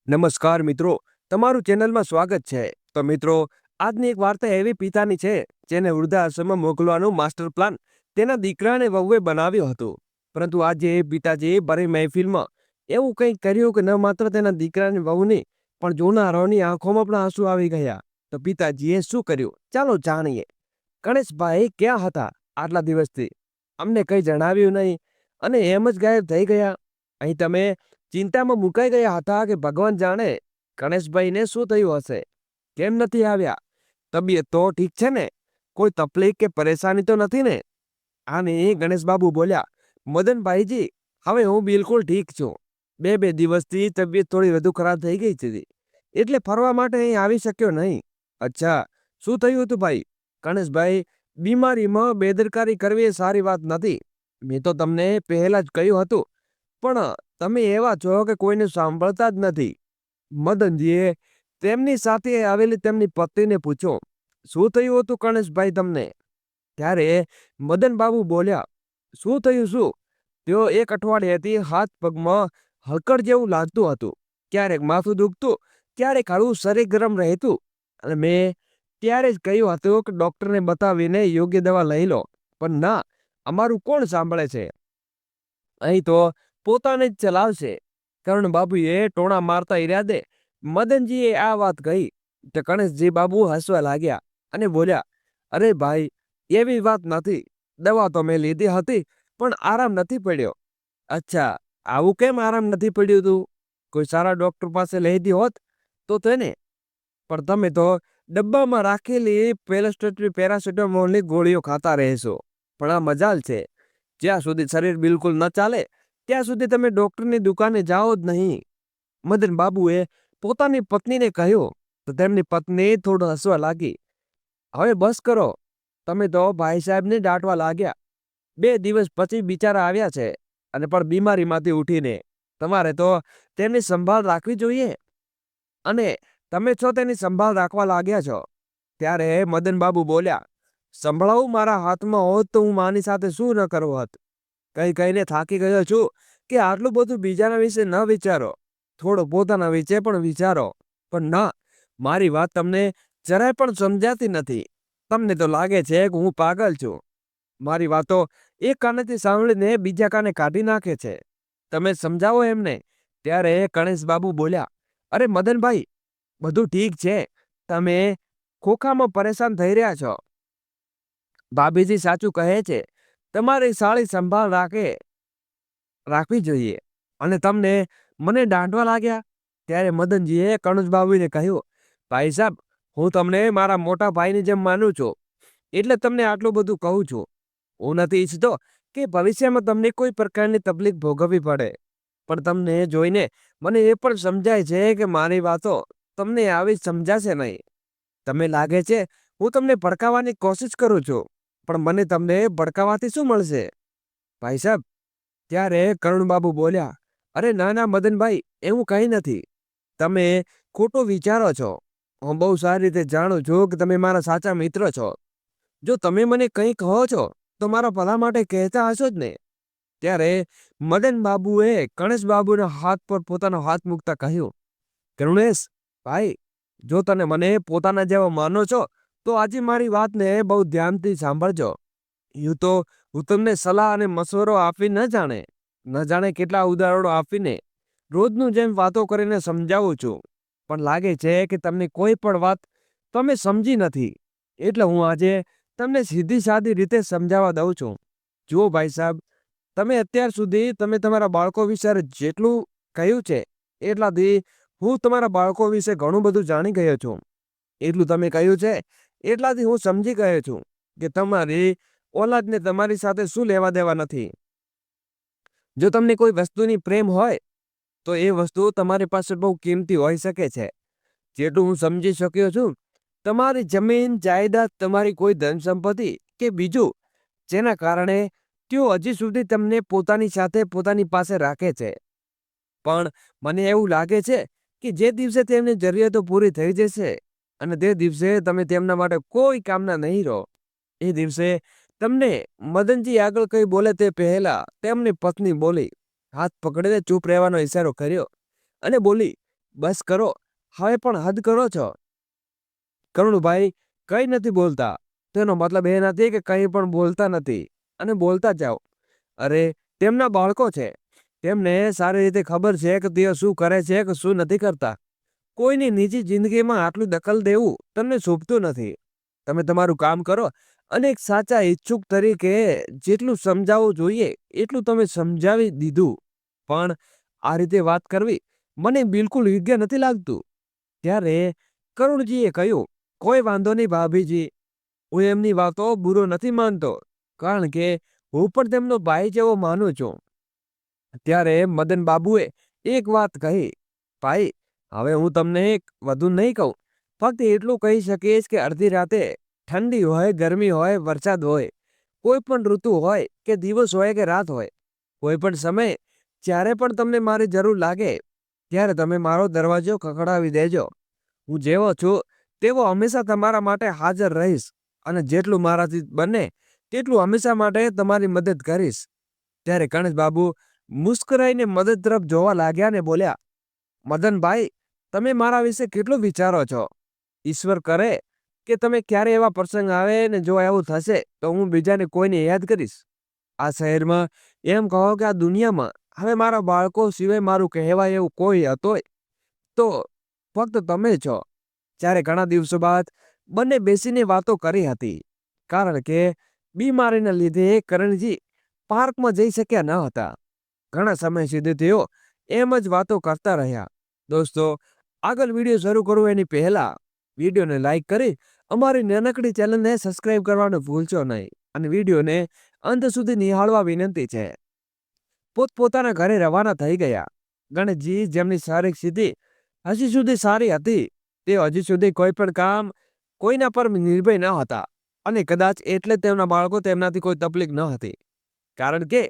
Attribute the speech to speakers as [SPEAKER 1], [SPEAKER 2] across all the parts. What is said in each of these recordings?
[SPEAKER 1] નમસ્કાર મિત્રો, તમારું ચેનલમાં સ્વાગત છે. તો મિત્રો, આજની એક વાર્તા એવી પિતાની છે જેને વૃદ્ધાશ્રમમાં મોકલવાનું માસ્ટર પ્લાન તેના દીકરાને વહુએ બનાવ્યો હતો. પરંતુ આજે એ પિતાજીએ ભરી મહેફિલમાં એવું કંઈક કર્યું કે ન માત્ર તેના દીકરાની વહુની પણ જોનારાઓની આંખોમાં પણ આંસુ આવી ગયા. તો પિતાજીએ શું કર્યું, ચાલો જાણીએ. ગણેશભાઈ ક્યાં હતા આટલા દિવસથી? અમને કંઈ જણાવ્યું નહીં અને એમ જ ગાયબ થઈ ગયા. અહીં તમે ચિંતામાં મુકાઈ ગયા હતા કે ભગવાન જાણે ગણેશભાઈને શું થયું હશે, કેમ નથી આવ્યા? તબિયત તો ઠીક છે ને? કોઈ તકલીફ કે પરેશાની તો નથી ને? આને ગણેશબાબુ બોલ્યા, મદનભાઈજી, હવે હું બિલકુલ ઠીક છું. બે દિવસથી તબિયત થોડી વધુ ખરાબ થઈ ગઈ હતી, એટલે ફરવા માટે અહીં આવી શક્યો નહીં. અચ્છા, શું થયું હતું ભાઈ? ગણેશભાઈ, બીમારીમાં બેદરકારી કરવી એ સારી વાત નથી. મેં તો તમને પહેલા જ કહ્યું હતું, પણ તમે એવા છો કે કોઈને સાંભળતા જ નથી. મદનજીએ તેમની સાથે આવેલી તેમની પત્નીને પૂછ્યું, શું થયું હતું ગણેશભાઈ તમને? ત્યારે મદનબાબુ બોલ્યા, શું થયું શું? તેઓ એક અઠવાડિયાથી હાથ પગમાં હલકડ જેવું લાગતું હતું. ક્યારેક માથું દુખતું, ક્યારેક હળવું શરીર ગરમ રહેતું. અને મેં ત્યારે જ કહ્યું હતું કે ડૉક્ટરને બતાવીને યોગ્ય દવા લઈ લો, પણ ના, અમારું કોણ સાંભળે છે? અહીં તો પોતાને જ ચલાવશે. કરુણબાબુએ ટોણા મારતા ઈરાદે મદનજીએ આ વાત કહી. તો ગણેશજી બાબુ હસવા લાગ્યા અને બોલ્યા, અરે ભાઈ, એવી વાત નથી. દવા તો મેં લીધી હતી, પણ આરામ નથી પડ્યો. અચ્છા, આવું કેમ આરામ નથી પડ્યું તું? કોઈ સારા ડૉક્ટર પાસે લઈ હોત તો તેને. પણ તમે તો ડબ્બામાં રાખેલી પેરાસિટામોલની ગોળીઓ ખાતા રહેશો. પણ આ મજાલ છે, જ્યાં સુધી શરીર બિલકુલ ન ચાલે ત્યાં સુધી તમે ડૉક્ટરની દુકાને જાઓ જ નહીં. મદન બાબુએ પોતાની પત્નીને કહ્યું. તો તેમની પત્ની થોડું હસવા લાગી. હવે બસ કરો, તમે તો ભાઈ સાહેબને દાટવા લાગ્યા. 2 દિવસ પછી બિચારા આવ્યા છે, અને પણ બીમારીમાંથી ઉઠીને. તમારે તો તેમની સંભાળ રાખવી જોઈએ, અને તમે છો તેની સંભાળ રાખવા લાગ્યા છો. ત્યારે મદનબાબુ બોલ્યા, સંભળાવું મારા હાથમાં હોત તો હું માની સાથે શું ન કરવો હોત. કહીને થાકી ગયો છું કે આટલું બધું બીજાના વિશે ન વિચારો, થોડો પોતાના વિશે પણ વિચારો. પણ ના, મારી વાત તમને જરાય પણ સમજાતી નથી. તમને તો લાગે છે કે હું પાગલ છું. મારી વાતો એક કાનેથી સાંભળીને બીજા કાને કાઢી નાખે છે. તમે સમજાવો એમને. ત્યારે ગણેશબાબુ બોલ્યા, અરે મદનભાઈ, બધું ઠીક છે. તમે ખોખામાં પરેશાન થઈ રહ્યા છો. ભાભીજી સાચું કહે છે, તમારી સાળી સંભાળ રાખવી જોઈએ. અને તમને મને દાંટવા લાગ્યા. ત્યારે મદનજીએ કણજબાબુને કહ્યું, ભાઈ સાહેબ, હું તમને મારા મોટા ભાઈની જેમ માનું છું, એટલે તમને આટલું બધું કહું છું. હું નથી ઈચ્છતો કે ભવિષ્યમાં તમને કોઈ પ્રકારની તકલીફ ભોગવવી પડે. પણ તમને જોઈને મને એ પણ સમજાય છે કે મારી વાતો તમને આવી સમજાશે નહીં. તમે લાગે છે હું તમને ભડકાવવાની કોશિશ કરું છું, પણ મને તમને ભડકાવાથી શું મળશે? ભાઈ સાહેબ, ત્યારે કરુણબાબુ બોલ્યા, અરે ના મદનભાઈ, એવું કંઈ નથી. તમે ખોટું વિચારો છો. હું બહુ સારી રીતે જાણું છું કે તમે મારા સાચા મિત્ર છો. જો તમે મને કંઈ કહો છો તો મારા ભલા માટે કહેતા હશો જ ને? ત્યારે મદનબાબુએ ગણેશબાબુના હાથ પર પોતાનો હાથ મૂકતા કહ્યું, કરુણેશ ભાઈ, જો તને મને પોતાના જેવો માનો છો તો આજે મારી વાતને બહુ ધ્યાનથી સાંભળજો. હું તમને સલાહ અને મશવરો આપી ન જાણે કેટલા ઉદાહરણો આપીને રોજનું જેમ વાતો કરીને સમજાવું છું. પણ લાગે છે કે તમને કોઈ પણ વાત તમે સમજી નથી, એટલે હું આજે તમને સીધી સાદી રીતે સમજાવવા દઉં છું. જુઓ ભાઈ સાહેબ, તમે અત્યાર સુધી તમે તમારા બાળકો વિશે જેટલું કહ્યું છે, એટલાથી હું તમારા બાળકો વિશે ઘણું બધું જાણી ગયો છું. એટલું તમે કહ્યું છે એટલાથી હું સમજી ગયો છું કે તમારી ઓલાદને તમારી સાથે શું લેવા દેવા નથી. જો તમને કોઈ વસ્તુની પ્રેમ હોય તો એ વસ્તુ તમારી પાસે બહુ કિંમતી હોઈ શકે છે. જેટલું હું સમજી શક્યો છું, તમારી જમીન જાયદાદ, તમારી કોઈ ધન સંપત્તિ કે બીજું, જેના કારણે તેઓ હજી સુધી તમને પોતાની સાથે પોતાની પાસે રાખે છે. પણ મને એવું લાગે છે કે જે દિવસે તેમની જરૂરિયાતો પૂરી થઈ જશે અને તે દિવસે તમે તેમના માટે કોઈ કામના નહીં રહો, એ દિવસે તમને મદનજી આગળ કંઈ બોલે તે પહેલા તેમની પત્ની બોલી, હાથ પકડીને ચૂપ રહેવાનો ઈશારો કર્યો અને બોલી, બસ કરો, હવે પણ હદ કરો છો. કરુણભાઈ કંઈ નથી બોલતા. તેનો મતલબ એ નથી કે કંઈ પણ બોલતા નથી અને બોલતા જાઓ. અરે, તેમના બાળકો છે. તેમને સારી રીતે ખબર છે કે તેઓ શું કરે છે કે શું નથી કરતા. કોઈની નિજી જિંદગીમાં આટલું દખલ દેવું તમને શોભતું નથી. તમે તમારું કામ કરો અને એક સાચા ઈચ્છુક તરીકે જેટલું સમજાવવું જોઈએ એટલું તમે સમજાવી દીધું. પણ આ રીતે વાત કરવી મને બિલકુલ યોગ્ય નથી લાગતું. ત્યારે કરુણજીએ કહ્યું, કોઈ વાંધો નહીં ભાભીજી, હું એમની વાતો બુરો નથી માનતો, કારણ કે હું પણ તેમનો ભાઈ જેવો માનું છું. ત્યારે મદન બાબુએ એક વાત કહી, ભાઈ, હવે હું તમને એક વધુ નહીં કહું, ફક્ત એટલું કહી શકીશ કે અડધી રાતે ઠંડી હોય, ગરમી હોય, વરસાદ હોય, કોઈ પણ ઋતુ હોય કે દિવસ હોય કે રાત હોય, કોઈ પણ સમયે જ્યારે પણ તમને મારી જરૂર લાગે ત્યારે તમે મારો દરવાજો ખખડાવી દેજો. હું જેવો છું તેવો હંમેશા તમારા માટે હાજર રહીશ અને જેટલું મારાથી બને તેટલું હંમેશા માટે તમારી મદદ કરીશ. ત્યારે ગણેશબાબુ મુસ્કરાઈને મદદ તરફ જોવા લાગ્યા ને બોલ્યા, મદનભાઈ, તમે મારા વિશે કેટલું વિચારો છો? ઈશ્વર કરે કે તમે ક્યારે એવા પ્રસંગ આવે ને જો એવું થશે તો હું બીજાને કોઈને યાદ કરીશ. આ શહેરમાં, એમ કહો કે આ દુનિયામાં હવે મારા બાળકો સિવાય મારું કહેવાય એવું કોઈ હતોય તો ફક્ત તમે છો. જ્યારે ઘણા દિવસો બાદ બંને બેસીને વાતો કરી હતી, કારણ કે બીમારીના લીધે કરણજી પાર્કમાં જઈ શક્યા ન હતા. ઘણા સમય સુધી તેઓ એમ જ વાતો કરતા રહ્યા. દોસ્તો, આગળ વિડીયો શરૂ કરું એની પહેલા વિડીયોને લાઈક કરી અમારી નાનકડી ચેનલને સબસ્ક્રાઇબ કરવાનું ભૂલશો નહીં અને વિડીયોને અંત સુધી નિહાળવા વિનંતી છે. પોતપોતાના ઘરે રવાના થઈ ગયા. ગણેશજી, જેમની શારીરિક સ્થિતિ હજી સુધી સારી હતી, તેઓ હજી સુધી કોઈ પણ કામ કોઈના પર નિર્ભય ન હતા અને કદાચ એટલે તેમના બાળકો તેમનાથી કોઈ તકલીફ ન હતી, કારણ કે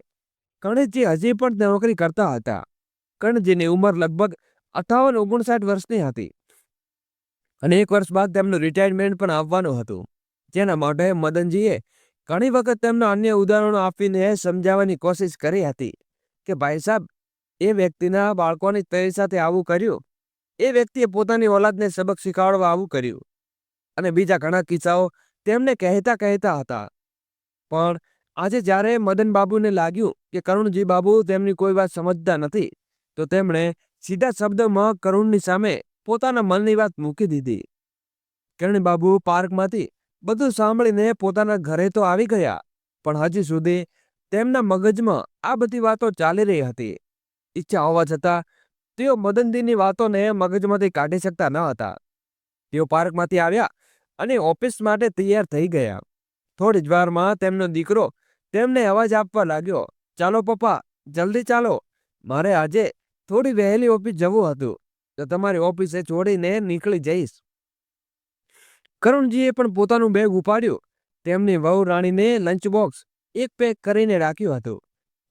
[SPEAKER 1] ગણેશજી હજી પણ નોકરી કરતા હતા. ગણેશજીની ઉંમર લગભગ 58-59 વર્ષની હતી અને 1 વર્ષ બાદ તેમનું રિટાયરમેન્ટ પણ આવવાનું હતું. જેના માટે મદનજીએ ઘણી વખત તેમના અન્ય ઉદાહરણો આપીને સમજાવવાની કોશિશ કરી હતી કે ભાઈ સાહેબ, એ વ્યક્તિના બાળકોની તેરી સાથે આવું કર્યું, એ વ્યક્તિએ પોતાની ઓલાદને સબક શીખવાડવા આવું કર્યું, અને બીજા ઘણા કિસ્સાઓ તેમને કહેતા હતા. પણ આજે જ્યારે મદન બાબુને લાગ્યું કે કરુણજી બાબુ તેમની કોઈ વાત સમજતા નથી, તો તેમણે સીધા શબ્દમાં કરુણની સામે પોતાના મનની વાત મૂકી દીધી. કરુણબાબુ પાર્કમાંથી બધું સાંભળીને પોતાના ઘરે તો આવી ગયા, પણ હજી સુધી તેમના મગજમાં આ બધી વાતો ચાલી રહી હતી. ઈચ્છા હોવા છતાં તેઓ મદનજીની વાતોને મગજમાંથી કાઢી શકતા ન હતા. તેઓ પાર્કમાંથી આવ્યા અને ઓફિસ માટે તૈયાર થઈ ગયા. થોડી જ વારમાં તેમનો દીકરો તેમને અવાજ આપવા લાગ્યો, ચાલો પપ્પા, જલ્દી ચાલો, મારે આજે થોડી વહેલી ઓફિસ જવું હતું, તો તમારી ઓફિસે છોડીને નીકળી જઈશ. કરુણજીએ પણ પોતાનું બેગ ઉપાડ્યું. તેમની વહુ રાણીને લંચ બોક્સ એક પેક કરીને રાખ્યું હતું.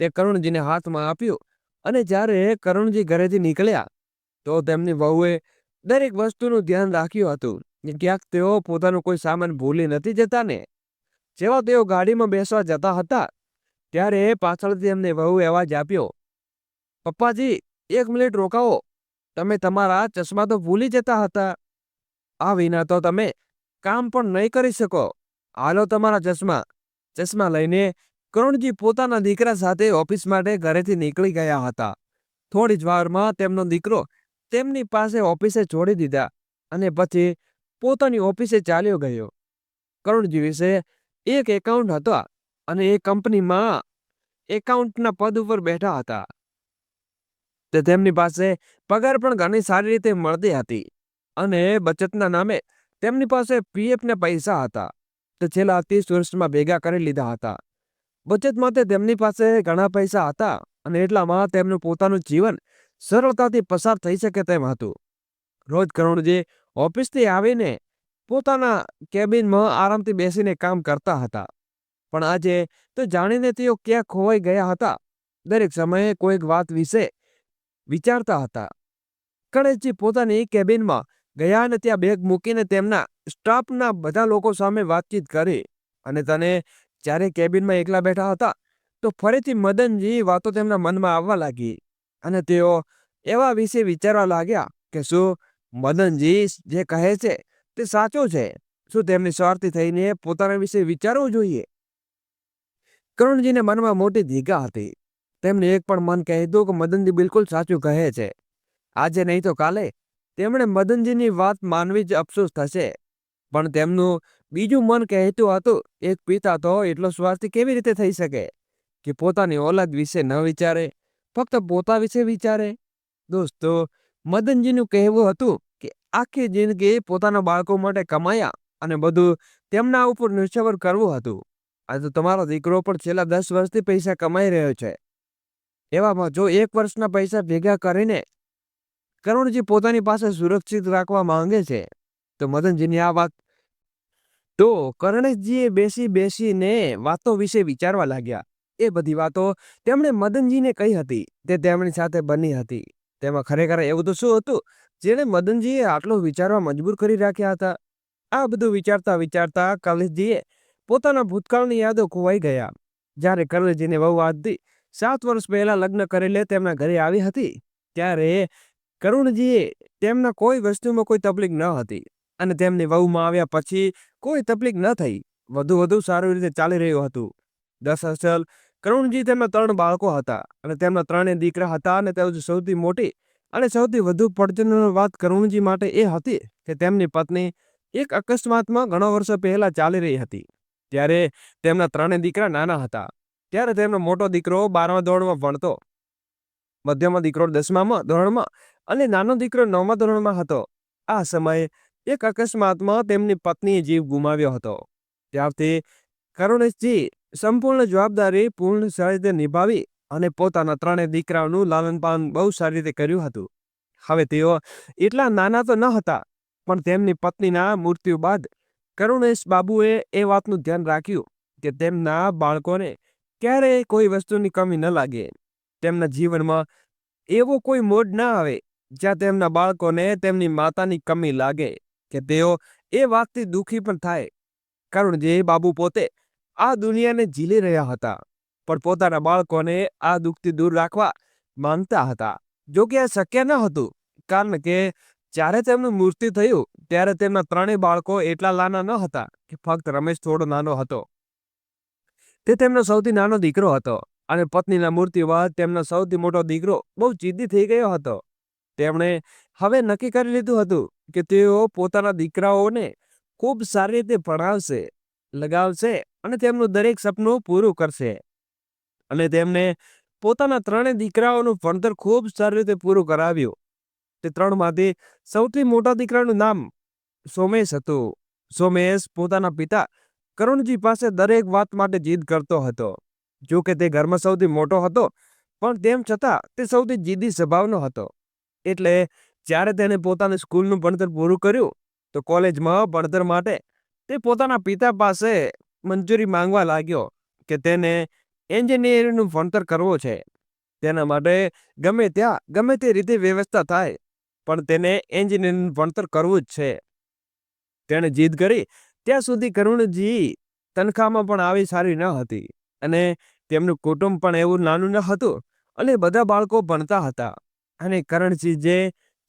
[SPEAKER 1] તે કરુણજીને હાથમાં આપ્યું અને જ્યારે કરુણજી ઘરેથી નીકળ્યા તો તેમની વહુએ દરેક વસ્તુનું ધ્યાન રાખ્યું હતું કે ક્યાંક તેઓ પોતાનું કોઈ સામાન ભૂલી નથી જતા ને. જેવા તેઓ ગાડીમાં બેસવા જતા હતા ત્યારે પાછળથી એમને વહુએ અવાજ આપ્યો, પપ્પાજી, 1 મિનિટ રોકાવો, તમે તમારા ચશ્મા તો ભૂલી જતા હતા. આ વિના તો તમે કામ પણ નહીં કરી શકો. હાલો તમારા ચશ્મા. ચશ્મા લઈને કરુણજી પોતાના દીકરા સાથે ઓફિસ માટે ઘરેથી નીકળી ગયા હતા. થોડી જ વારમાં તેમનો દીકરો તેમની પાસે ઓફિસે છોડી દીધા અને પછી પોતાની ઓફિસે ચાલ્યો ગયો. કરુણજી વિશે એક એકાઉન્ટ હતા અને એ કંપનીમાં એકાઉન્ટના પદ ઉપર બેઠા હતા. તે તેમની પાસે પગાર પણ ઘણી સારી રીતે મળતી હતી અને બચતના નામે તેમની પાસે પીએફના પૈસા હતા. તે છેલ્લા 30 વર્ષમાં ભેગા કરી લીધા હતા. બચત માટે તેમની પાસે ઘણા પૈસા હતા અને એટલામાં તેમનું પોતાનું જીવન સરળતાથી પસાર થઈ શકે તેમ હતું. રોજ કરુણજી ઓફિસથી આવીને પોતાના કેબિનમાં આરામથી બેસીને કામ કરતા હતા. પણ આજે તો જાણીને તેઓ ક્યાં ખોવાઈ ગયા હતા. દરેક સમયે કોઈક વાત વિશે વિચારતા હતા. ગણેશજી પોતાની કેબિનમાં ગયા અને ત્યાં બેગ મૂકીને તેમના સ્ટાફના બધા લોકો સામે વાતચીત કરી અને જ્યારે કેબિનમાં એકલા બેઠા હતા તો ફરીથી મદનજી વાતો તેમના મનમાં આવવા લાગી અને તેઓ એવા વિશે વિચારવા લાગ્યા કે શું મદનજી જે કહે છે તે સાચો છે? શું તેમની સ્વાર્થી થઈને પોતાના વિશે વિચારવું જોઈએ? કરુણજીને મનમાં મોટી ધીગા હતી. તેમને એક પણ મન કહેતું કે મદનજી બિલકુલ સાચું કહે છે. આજે નહીં તો કાલે તેમણે મદનજીની વાત માનવી જ અફસોસ થશે. પણ તેમનું બીજું મન કહેતું હતું, એક પિતા તો એટલો સ્વાર્થી કેવી રીતે થઈ શકે કે પોતાની ઓલાદ વિશે ન વિચારે, ફક્ત પોતા વિશે વિચારે? દોસ્તો, મદનજીનું કહેવું હતું કે આખી જિંદગી પોતાના બાળકો માટે કમાયા અને બધું તેમના ઉપર નિર્ભર કરવું હતું. આ તો તમારો દીકરો પણ છેલ્લા 10 વર્ષથી પૈસા કમાઈ રહ્યો છે. એવામાં જો 1 વર્ષના પૈસા ભેગા કરીને કરુણજી પોતાની પાસે સુરક્ષિત રાખવા માંગે છે, તો મદનજીની આ વાત તો કરણેશજીએ બેસીને વાતો વિશે વિચારવા લાગ્યા. એ બધી વાતો તેમણે મદનજીને કહી હતી, તે તેમની સાથે બની હતી. તેમાં ખરેખર એવું તો શું હતું જેણે મદનજીએ આટલો વિચારવા મજબૂર કરી રાખ્યા હતા? આ બધું વિચારતા વિચારતા કલેશજીએ પોતાના ભૂતકાળની યાદો ખોવાઈ ગયા. જ્યારે કલેશજીને વહુ આજથી 7 વર્ષ પહેલા લગ્ન કરેલે તેમના ઘરે આવી હતી, ત્યારે કરુણજીએ તેમના કોઈ વસ્તુમાં કોઈ તકલીફ ન હતી અને તેમની વહુમાં આવ્યા પછી કોઈ તકલીફ ન થઈ. વધુ સારી રીતે ચાલી રહ્યું હતું. દરઅસલ કરુણજી તેમના 3 બાળકો હતા અને તેમના 3 દીકરા હતા અને તે સૌથી મોટી અને સૌથી વધુ પડજનની વાત કરુણજી માટે એ હતી કે તેમની પત્ની એક અકસ્માતમાં ઘણા વર્ષો પહેલા ચાલી રહી હતી. ત્યારે તેમના 3 દીકરા નાના હતા. ત્યારે તેમનો મોટો દીકરો 12મા ધોરણમાં ભણતો, મધ્યનો દીકરો 10મા ધોરણમાં અને નાનો દીકરો 9મા ધોરણમાં હતો. આ સમયે એક અકસ્માતમાં તેમની પત્નીએ જીવ ગુમાવ્યો હતો. ત્યારથી કરુણેશજી સંપૂર્ણ જવાબદારી પૂર્ણ સારી રીતે નિભાવી અને પોતાના 3 દીકરાઓનું લાલનપાલન બહુ સારી રીતે કર્યું હતું. હવે તેઓ એટલા નાના તો ન હતા, પણ તેમની પત્નીના મૃત્યુ બાદ કરુણેશ બાબુએ એ વાતનું ધ્યાન રાખ્યું કે તેમના બાળકોને ક્યારેય કોઈ વસ્તુની કમી ન લાગે. તેમના જીવનમાં એવો કોઈ મોડ ના આવે જ્યાં તેમના બાળકોને તેમની માતાની કમી લાગે કે તેઓ એ વાતથી દુઃખી પણ થાય. કારણ જે બાબુ પોતે આ દુનિયાને ઝીલી રહ્યા હતા, પણ પોતાના બાળકોને આ દુઃખથી દૂર રાખવા માંગતા હતા. જો કે આ શક્ય ન હતું, કારણ કે જ્યારે તેમનું મૃત્યુ થયું ત્યારે તેમના 3 બાળકો એટલા નાના ન હતા કે ફક્ત રમેશ થોડો નાનો હતો. તે તેમનો સૌથી નાનો દીકરો હતો અને પત્નીના મૃત્યુ બાદ તેમનો સૌથી મોટો દીકરો બહુ જિદ્દી થઈ ગયો હતો. તેમણે હવે નક્કી કરી લીધું હતું કે તેઓ પોતાના દીકરાઓને ખૂબ સારી રીતે ભણાવશે, લગાવશે અને તેમનું દરેક સપનું પૂરું કરશે. અને તેમને પોતાના 3 દીકરાઓનું ભણતર ખૂબ સારી રીતે પૂરું કરાવ્યું. તે 3માંથી સૌથી મોટા દીકરાનું નામ સોમેશ હતું. સોમેશ પોતાના પિતા કરુણજી પાસે દરેક વાત માટે જીદ કરતો હતો. જો કે તે ઘરમાં સૌથી મોટો હતો, પણ તેમ છતાં તે સૌથી જિદ્દી સ્વભાવનો હતો. એટલે જ્યારે તેણે પોતાની સ્કૂલનું ભણતર પૂરું કર્યું, તો કોલેજમાં ભણતર માટે તે પોતાના પિતા પાસે મંજૂરી માંગવા લાગ્યો કે તેને એન્જિનિયરિંગનું ભણતર કરવો છે. તેના માટે ગમે ત્યાં ગમે તે રીતે વ્યવસ્થા થાય, પણ તેને એન્જિનિયરિંગનું ભણતર કરવું જ છે. તેણે જીદ કરી ત્યાં સુધી કરુણજી તનખામાં પણ આવી સારી ન હતી અને તેમનું કુટુંબ પણ એવું નાનું ન હતું અને બધા બાળકો ભણતા હતા. અને કરણજી જે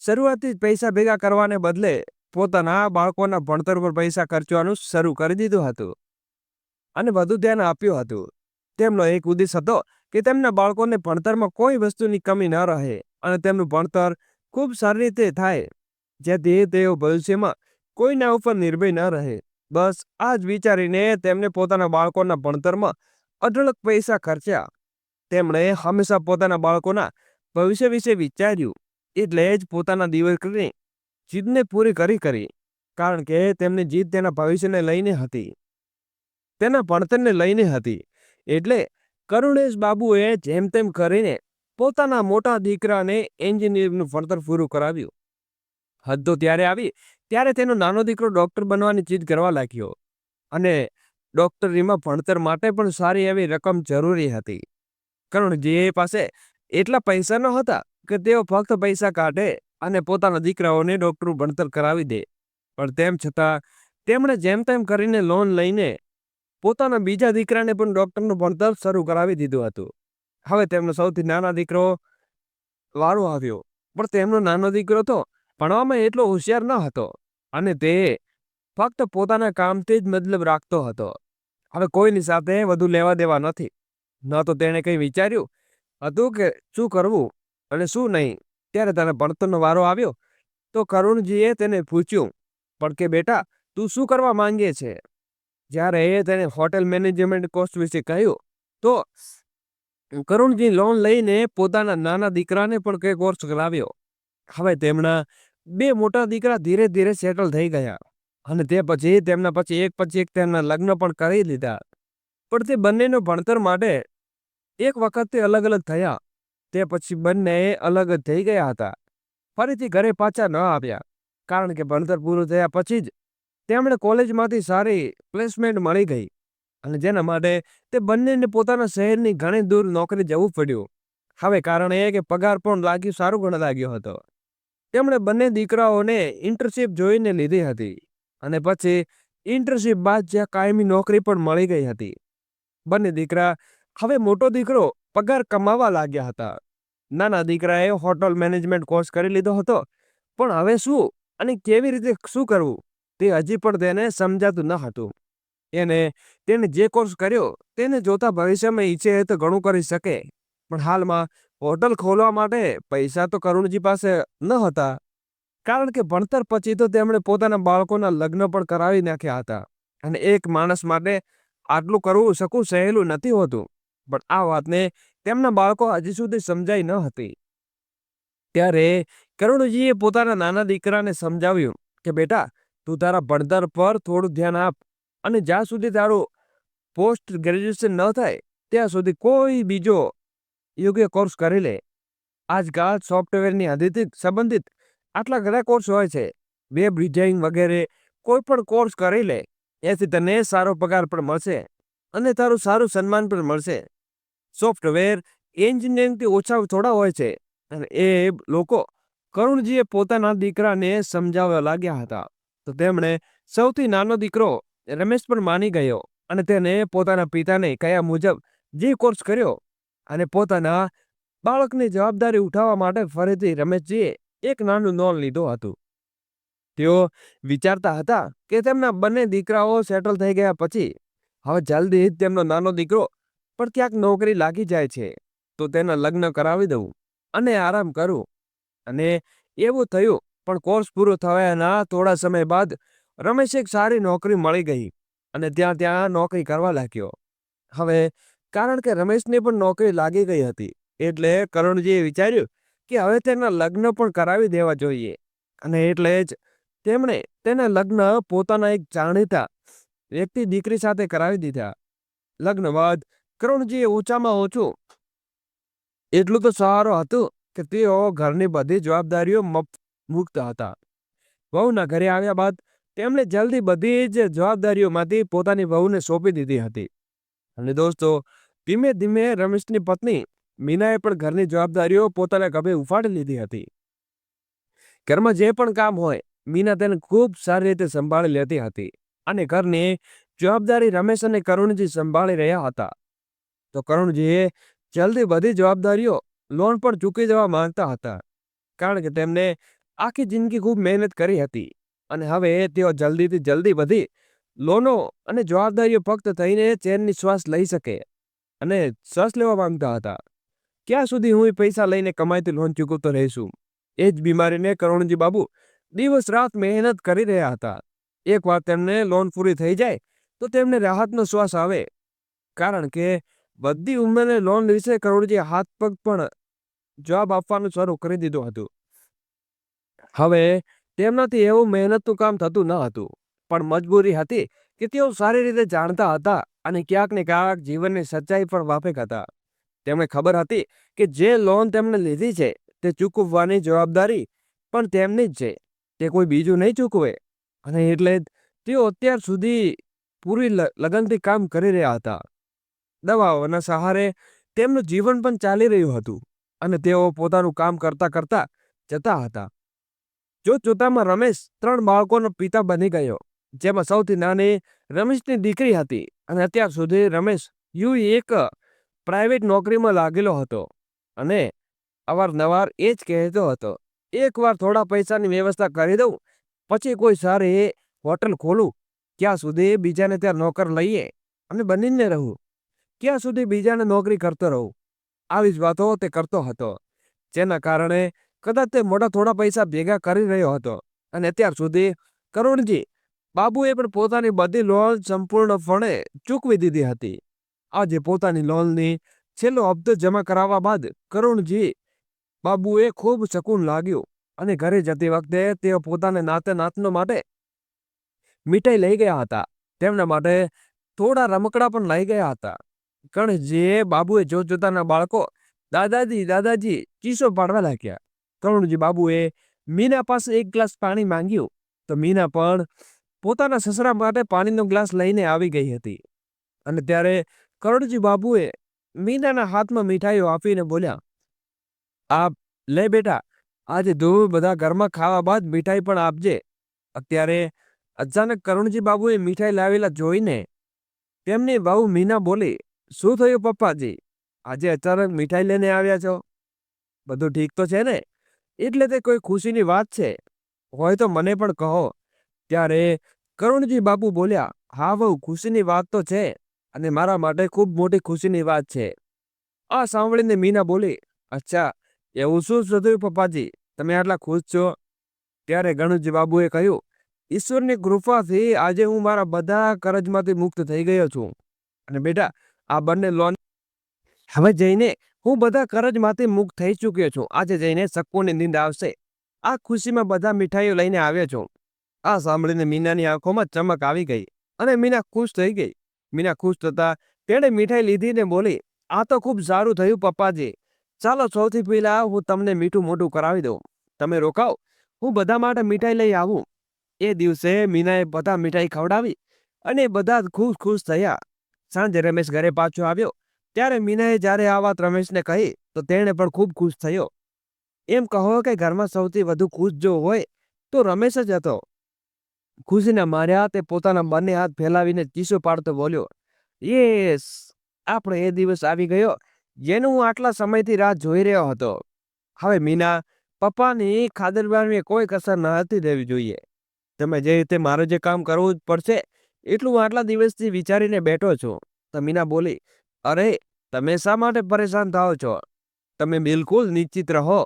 [SPEAKER 1] શરૂઆતથી પૈસા ભેગા કરવાને બદલે પોતાના બાળકોના ભણતર પર પૈસા ખર્ચવાનું શરૂ કરી દીધું હતું અને વધુ ધ્યાન આપ્યું હતું. તેમનો એક ઉદ્દેશ હતો કે તેમના બાળકોને ભણતરમાં કોઈ વસ્તુની કમી ન રહે અને તેમનું ભણતર ખૂબ સારી રીતે થાય, જેથી તેઓ ભવિષ્યમાં કોઈના ઉપર નિર્ભય ન રહે. બસ આ જ વિચારીને તેમણે પોતાના બાળકોના ભણતરમાં અઢળક પૈસા ખર્ચ્યા. તેમણે હંમેશા પોતાના બાળકોના ભવિષ્ય વિશે વિચાર્યું, એટલે જ પોતાના દીકરાની જીદને પૂરી કરી. કારણ કે તેમની જીદ તેના ભવિષ્યને લઈને હતી, તેના ભણતરને લઈને હતી. એટલે કરુણેશ બાબુએ જેમ તેમ કરીને પોતાના મોટા દીકરાને એન્જિનિયરિંગનું ભણતર પૂરું કરાવ્યું. હદ તો ત્યારે આવી ત્યારે તેનો નાનો દીકરો ડોક્ટર બનવાની જીદ કરવા લાગ્યો અને ડોક્ટરીમાં ભણતર માટે પણ સારી એવી રકમ જરૂરી હતી. કરુણજી પાસે એટલા પૈસા ન હતા કે તેઓ ફક્ત પૈસા કાઢે અને પોતાના દીકરાઓને ડોક્ટરનું ભણતર કરાવી દે. પણ તેમ છતાં તેમણે જેમ તેમ કરીને લોન લઈને પોતાના બીજા દીકરાને પણ ડોક્ટરનું ભણતર શરૂ કરાવી દીધું હતું. હવે તેમનો સૌથી નાના દીકરો વારો આવ્યો, પણ તેમનો નાનો દીકરો તો ભણવામાં એટલો હોશિયાર ન હતો અને તે ફક્ત પોતાના કામથી જ મતલબ રાખતો હતો. હવે કોઈની સાથે વધુ લેવા દેવા નથી. ન તો તેણે કંઈ વિચાર્યું હતું કે શું કરવું અને શું નહીં. ત્યારે તને ભણતરનો વારો આવ્યો તો કરુણજીએ તેને પૂછ્યું, પણ કે બેટા તું શું કરવા માંગે છે? જ્યારે તેને હોટેલ મેનેજમેન્ટ કોર્સ વિશે કહ્યું તો કરુણજી લોન લઈને પોતાના નાના દીકરાને પણ કંઈ કોર્સ કરાવ્યો. હવે તેમના 2 મોટા દીકરા ધીરે ધીરે સેટલ થઈ ગયા અને તે પછી તેમના પછી એક તેમના લગ્ન પણ કરી લીધા. પણ તે બંનેનો ભણતર માટે એક વખત તે અલગ અલગ થયા. તે પછી બંને અલગ જ થઈ ગયા હતા. ફરીથી ઘરે પાછા ન આવ્યા કારણ કે ભણતર પૂરું થયા પછી જ તેમણે કોલેજમાંથી સારી પ્લેસમેન્ટ મળી ગઈ અને જેના માટે તે બંનેને પોતાના શહેરની ઘણી દૂર નોકરી જવું પડ્યું. હવે કારણ એ કે પગાર પણ સારું ઘણો લાગ્યો હતો. તેમણે બંને દીકરાઓને ઇન્ટર્નશીપ જોઈને લીધી હતી અને પછી ઇન્ટર્નશીપ બાદ જ્યાં કાયમી નોકરી પણ મળી ગઈ હતી. બંને દીકરા હવે મોટો દીકરો પગાર કમાવા લાગ્યા હતા. નાના દીકરાએ હોટલ મેનેજમેન્ટ કોર્સ કરી લીધો હતો, પણ હવે શું અને કેવી રીતે શું કરવું તે હજી પણ તેને સમજાતું ન હતું. તેને જે કોર્સ કર્યો તેને જોતા ભવિષ્યમાં ઈચ્છે તો ઘણું કરી શકે, પણ હાલમાં હોટલ ખોલવા માટે પૈસા તો કરુણજી પાસે ન હતા કારણ કે ભણતર પછી તો તેમણે પોતાના બાળકોના લગ્ન પણ કરાવી નાખ્યા હતા અને એક માણસ માટે આટલું કરવું શકવું સહેલું નથી હોતું. પણ આ વાતને તેમના બાળકો હજી સુધી સમજાઈ ન હતી. ત્યારે કરુણજીએ પોતાના નાના દીકરાને સમજાવ્યું કે બેટા તું તારા ભણતર પર થોડું ધ્યાન આપ અને જ્યાં સુધી તારું પોસ્ટ ગ્રેજ્યુએશન ન થાય ત્યાં સુધી કોઈ બીજો યોગ્ય કોર્સ કરી લે. આજકાલ સોફ્ટવેરની આધારિત સંબંધિત આટલા ઘણા કોર્સ હોય છે. વેબ ડિઝાઇન વગેરે કોઈ પણ કોર્સ કરી લે. એથી તને સારો પગાર પણ મળશે અને તારું સારું સન્માન પણ મળશે. સોફ્ટવેર એન્જિનિયરિંગથી ઓછા થોડા હોય છે અને એ લોકો કરુણજીએ પોતાના દીકરાને સમજાવવા લાગ્યા હતા. તો તેમણે સૌથી નાનો દીકરો રમેશ પણ માની ગયો અને તેને પોતાના પિતાને કયા મુજબ જે કોર્સ કર્યો અને પોતાના બાળકની જવાબદારી ઉઠાવવા માટે ફરીથી રમેશજીએ એક નાનું લોન લીધું હતું. તેઓ વિચારતા હતા કે તેમના બંને દીકરાઓ સેટલ થઈ ગયા પછી હવે જલ્દી જ તેમનો નાનો દીકરો પણ ક્યાંક નોકરી લાગી જાય છે તો તેના લગ્ન કરાવી દઉં અને આરામ કરું. અને એવું થયું. પણ કોર્સ પૂરો થયાના થોડા સમય બાદ રમેશ એક સારી નોકરી મળી ગઈ અને ત્યાં નોકરી કરવા લાગ્યો. હવે કારણ કે રમેશને પણ નોકરી લાગી ગઈ હતી એટલે કરુણજીએ વિચાર્યું કે હવે તેના લગ્ન પણ કરાવી દેવા જોઈએ અને એટલે જ તેમણે તેના લગ્ન પોતાના એક જાણીતા વ્યક્તિ દીકરી સાથે કરાવી દીધા. લગ્ન બાદ કરુણજીએ ઓછામાં ઓછું એટલું તો સહારો હતું કે તેઓ ઘરની બધી જવાબદારીઓ મુક્ત હતા. વહુના ઘરે આવ્યા બાદ તેમણે જલ્દી બધી જ જવાબદારીઓમાંથી પોતાની વહુને સોંપી દીધી હતી. અને દોસ્તો ધીમે ધીમે રમેશની પત્ની મીનાએ પણ ઘરની જવાબદારીઓ પોતાના ખભે ઉપાડી લીધી હતી. ઘરમાં જે પણ કામ હોય મીના તેને ખૂબ સારી રીતે સંભાળી લેતી હતી અને ઘરની જવાબદારી રમેશ અને કરુણજી સંભાળી રહ્યા હતા. તો કરુણજીએ જલ્દી બધી જવાબદારીઓ લોન પણ ચૂકી જવા માંગતા હતા કારણ કે તેમને આખી જિંદગી ખૂબ મહેનત કરી હતી અને હવે તેઓ જલ્દીથી જલ્દી બધી લોનો અને જવાબદારીઓ ફક્ત થઈને ચેનની શ્વાસ લઈ શકે અને શ્વાસ લેવા માંગતા હતા. ક્યાં સુધી હું પૈસા લઈને કમાઈથી લોન ચૂકવતો રહીશું? એ જ બીમારીને કરુણજી બાબુ દિવસ રાત મહેનત કરી રહ્યા હતા. એકવાર તેમને લોન પૂરી થઈ જાય તો તેમને રાહતનો શ્વાસ આવે કારણ કે બધી ઉંમરે લોન વિશે કરુણજી હાથ પગ પણ જવાબ આપવાનું શરૂ કરી દીધું હતું. હવે તેમનાથી એવું મહેનતનું કામ થતું ન હતું, પણ મજબૂરી હતી કે તેઓ સારી રીતે જાણતા હતા અને ક્યાંક ને ક્યાંક જીવનની સચ્ચાઈ પણ વાફેક હતા. તેમને ખબર હતી કે જે લોન તેમણે લીધી છે તે ચૂકવવાની જવાબદારી પણ તેમની જ છે, તે કોઈ બીજું નહીં ચૂકવે. અને એટલે જ તેઓ અત્યાર સુધી પૂરી લગનથી કામ કરી રહ્યા હતા. દવાઓના સહારે તેમનું જીવન પણ ચાલી રહ્યું હતું અને તેઓ પોતાનું કામ કરતા કરતા જતા હતા. જોતામાં રમેશ 3 બાળકોનો પિતા બની ગયો, જેમાં સૌથી નાની રમેશની દીકરી હતી અને અત્યાર સુધી રમેશ એક પ્રાઇવેટ નોકરીમાં લાગેલો હતો અને અવારનવાર એ જ કહેતો હતો એકવાર થોડા પૈસાની વ્યવસ્થા કરી દઉં, પછી કોઈ સારી હોટલ ખોલું. ક્યાં સુધી બીજાને ત્યાં નોકર લઈએ અને બનીને રહું? ક્યાં સુધી બીજાને નોકરી કરતો રહું? આવી જ વાતો તે કરતો હતો, જેના કારણે કદાચ તે મોટા થોડા પૈસા ભેગા કરી રહ્યો હતો. અને અત્યાર સુધી કરુણજી બાબુએ પણ પોતાની બધી લોન સંપૂર્ણપણે ચૂકવી દીધી હતી. આજે પોતાની લોનની છેલ્લો હપ્તો જમા કરાવવા બાદ કરુણજી બાબુએ ખૂબ શકૂન લાગ્યું અને ઘરે જતી વખતે તેઓ પોતાના નાતનો માટે મીઠાઈ લઈ ગયા હતા. તેમના માટે થોડા રમકડા પણ લઈ ગયા હતા. કરુણજીએ બાબુએ જોતજોતાના બાળકો દાદાજી દાદાજી ચીસો પાડવા લાગ્યા. કરુણજી બાબુએ મીના પાસે એક ગ્લાસ પાણી માંગ્યું તો મીના પણ પોતાના સસરા માટે પાણીનો ગ્લાસ લઈને આવી ગઈ હતી. અને ત્યારે કરુણજી બાબુએ મીનાના હાથમાં મીઠાઈઓ આપીને બોલ્યા, આ લે બેટા, આજે તું બધા ઘરમાં ખાવા બાદ મીઠાઈ પણ આપજે. અત્યારે અચાનક કરુણજી બાબુએ મીઠાઈ લાવેલા જોઈને તેમની વહુ મીના બોલી, શું થયું પપ્પાજી? આજે અચાનક મીઠાઈ લઈને આવ્યા છો? બધું ઠીક તો છે ને? એટલે તે કોઈ ખુશીની વાત છે હોય તો મને પણ કહો. ત્યારે કરુણજી બાબુ બોલ્યા, હા વહુ, ખુશીની વાત તો છે અને મારા માટે ખૂબ મોટી ખુશીની વાત છે. આ સાંભળીને મીના બોલી, અચ્છા, એવું શું થયું પપ્પાજી, તમે આટલા ખુશ છો? ત્યારે ગણુજી બાબુએ કહ્યું, ઈશ્વરની કૃપાથી આજે હું મારા બધા કરજમાંથી મુક્ત થઈ ગયો છું. અને બેટા, આ બંને લોન હવે જઈને હું બધા કરજમાંથી મુક્ત થઈ ચૂક્યો છું. આજે જઈને સકૂનની નીંદ આવશે. આ ખુશીમાં બધા મીઠાઈઓ લઈને આવ્યો છું. આ સાંભળીને મીનાની આંખોમાં ચમક આવી ગઈ અને મીના ખુશ થઈ ગઈ. મીના ખુશ થતા તેણે મીઠાઈ લીધી ને બોલી, આ તો ખૂબ સારું થયું પપ્પાજી. ચાલો સૌથી પહેલા હું તમને મીઠું મોઢું કરાવી દઉં. તમે રોકાઓ, હું બધા માટે મીઠાઈ લઈ આવું. એ દિવસે મીનાએ બધા મીઠાઈ ખવડાવી અને બધા ખુશ ખુશ થયા. સાંજે રમેશ ઘરે પાછો આવ્યો ત્યારે મીનાએ જ્યારે આ વાત રમેશને કહી તો તેણે પણ ખૂબ ખુશ થયો. એમ કહો કે ઘરમાં સૌથી વધુ ખુશ જો હોય તો રમેશ જ હતો. ખુશીના માર્યા તે પોતાના બંને હાથ ફેલાવીને ચીસો પાડતો બોલ્યો, યસ, આપણો એ દિવસ આવી ગયો જેનું હું આટલા સમયથી રાહ જોઈ રહ્યો હતો. હવે મીના, પપ્પાની ખાતરદારીમાં કોઈ કસર ન હતી રહેવી જોઈએ. તમે જે રીતે મારે જે કામ કરવું જ પડશે એટલું હું આટલા દિવસથી વિચારીને બેઠો છું. તો મીના બોલી, અરે, તમે શા માટે પરેશાન થાઓ છો? તમે બિલકુલ નિશ્ચિત રહો.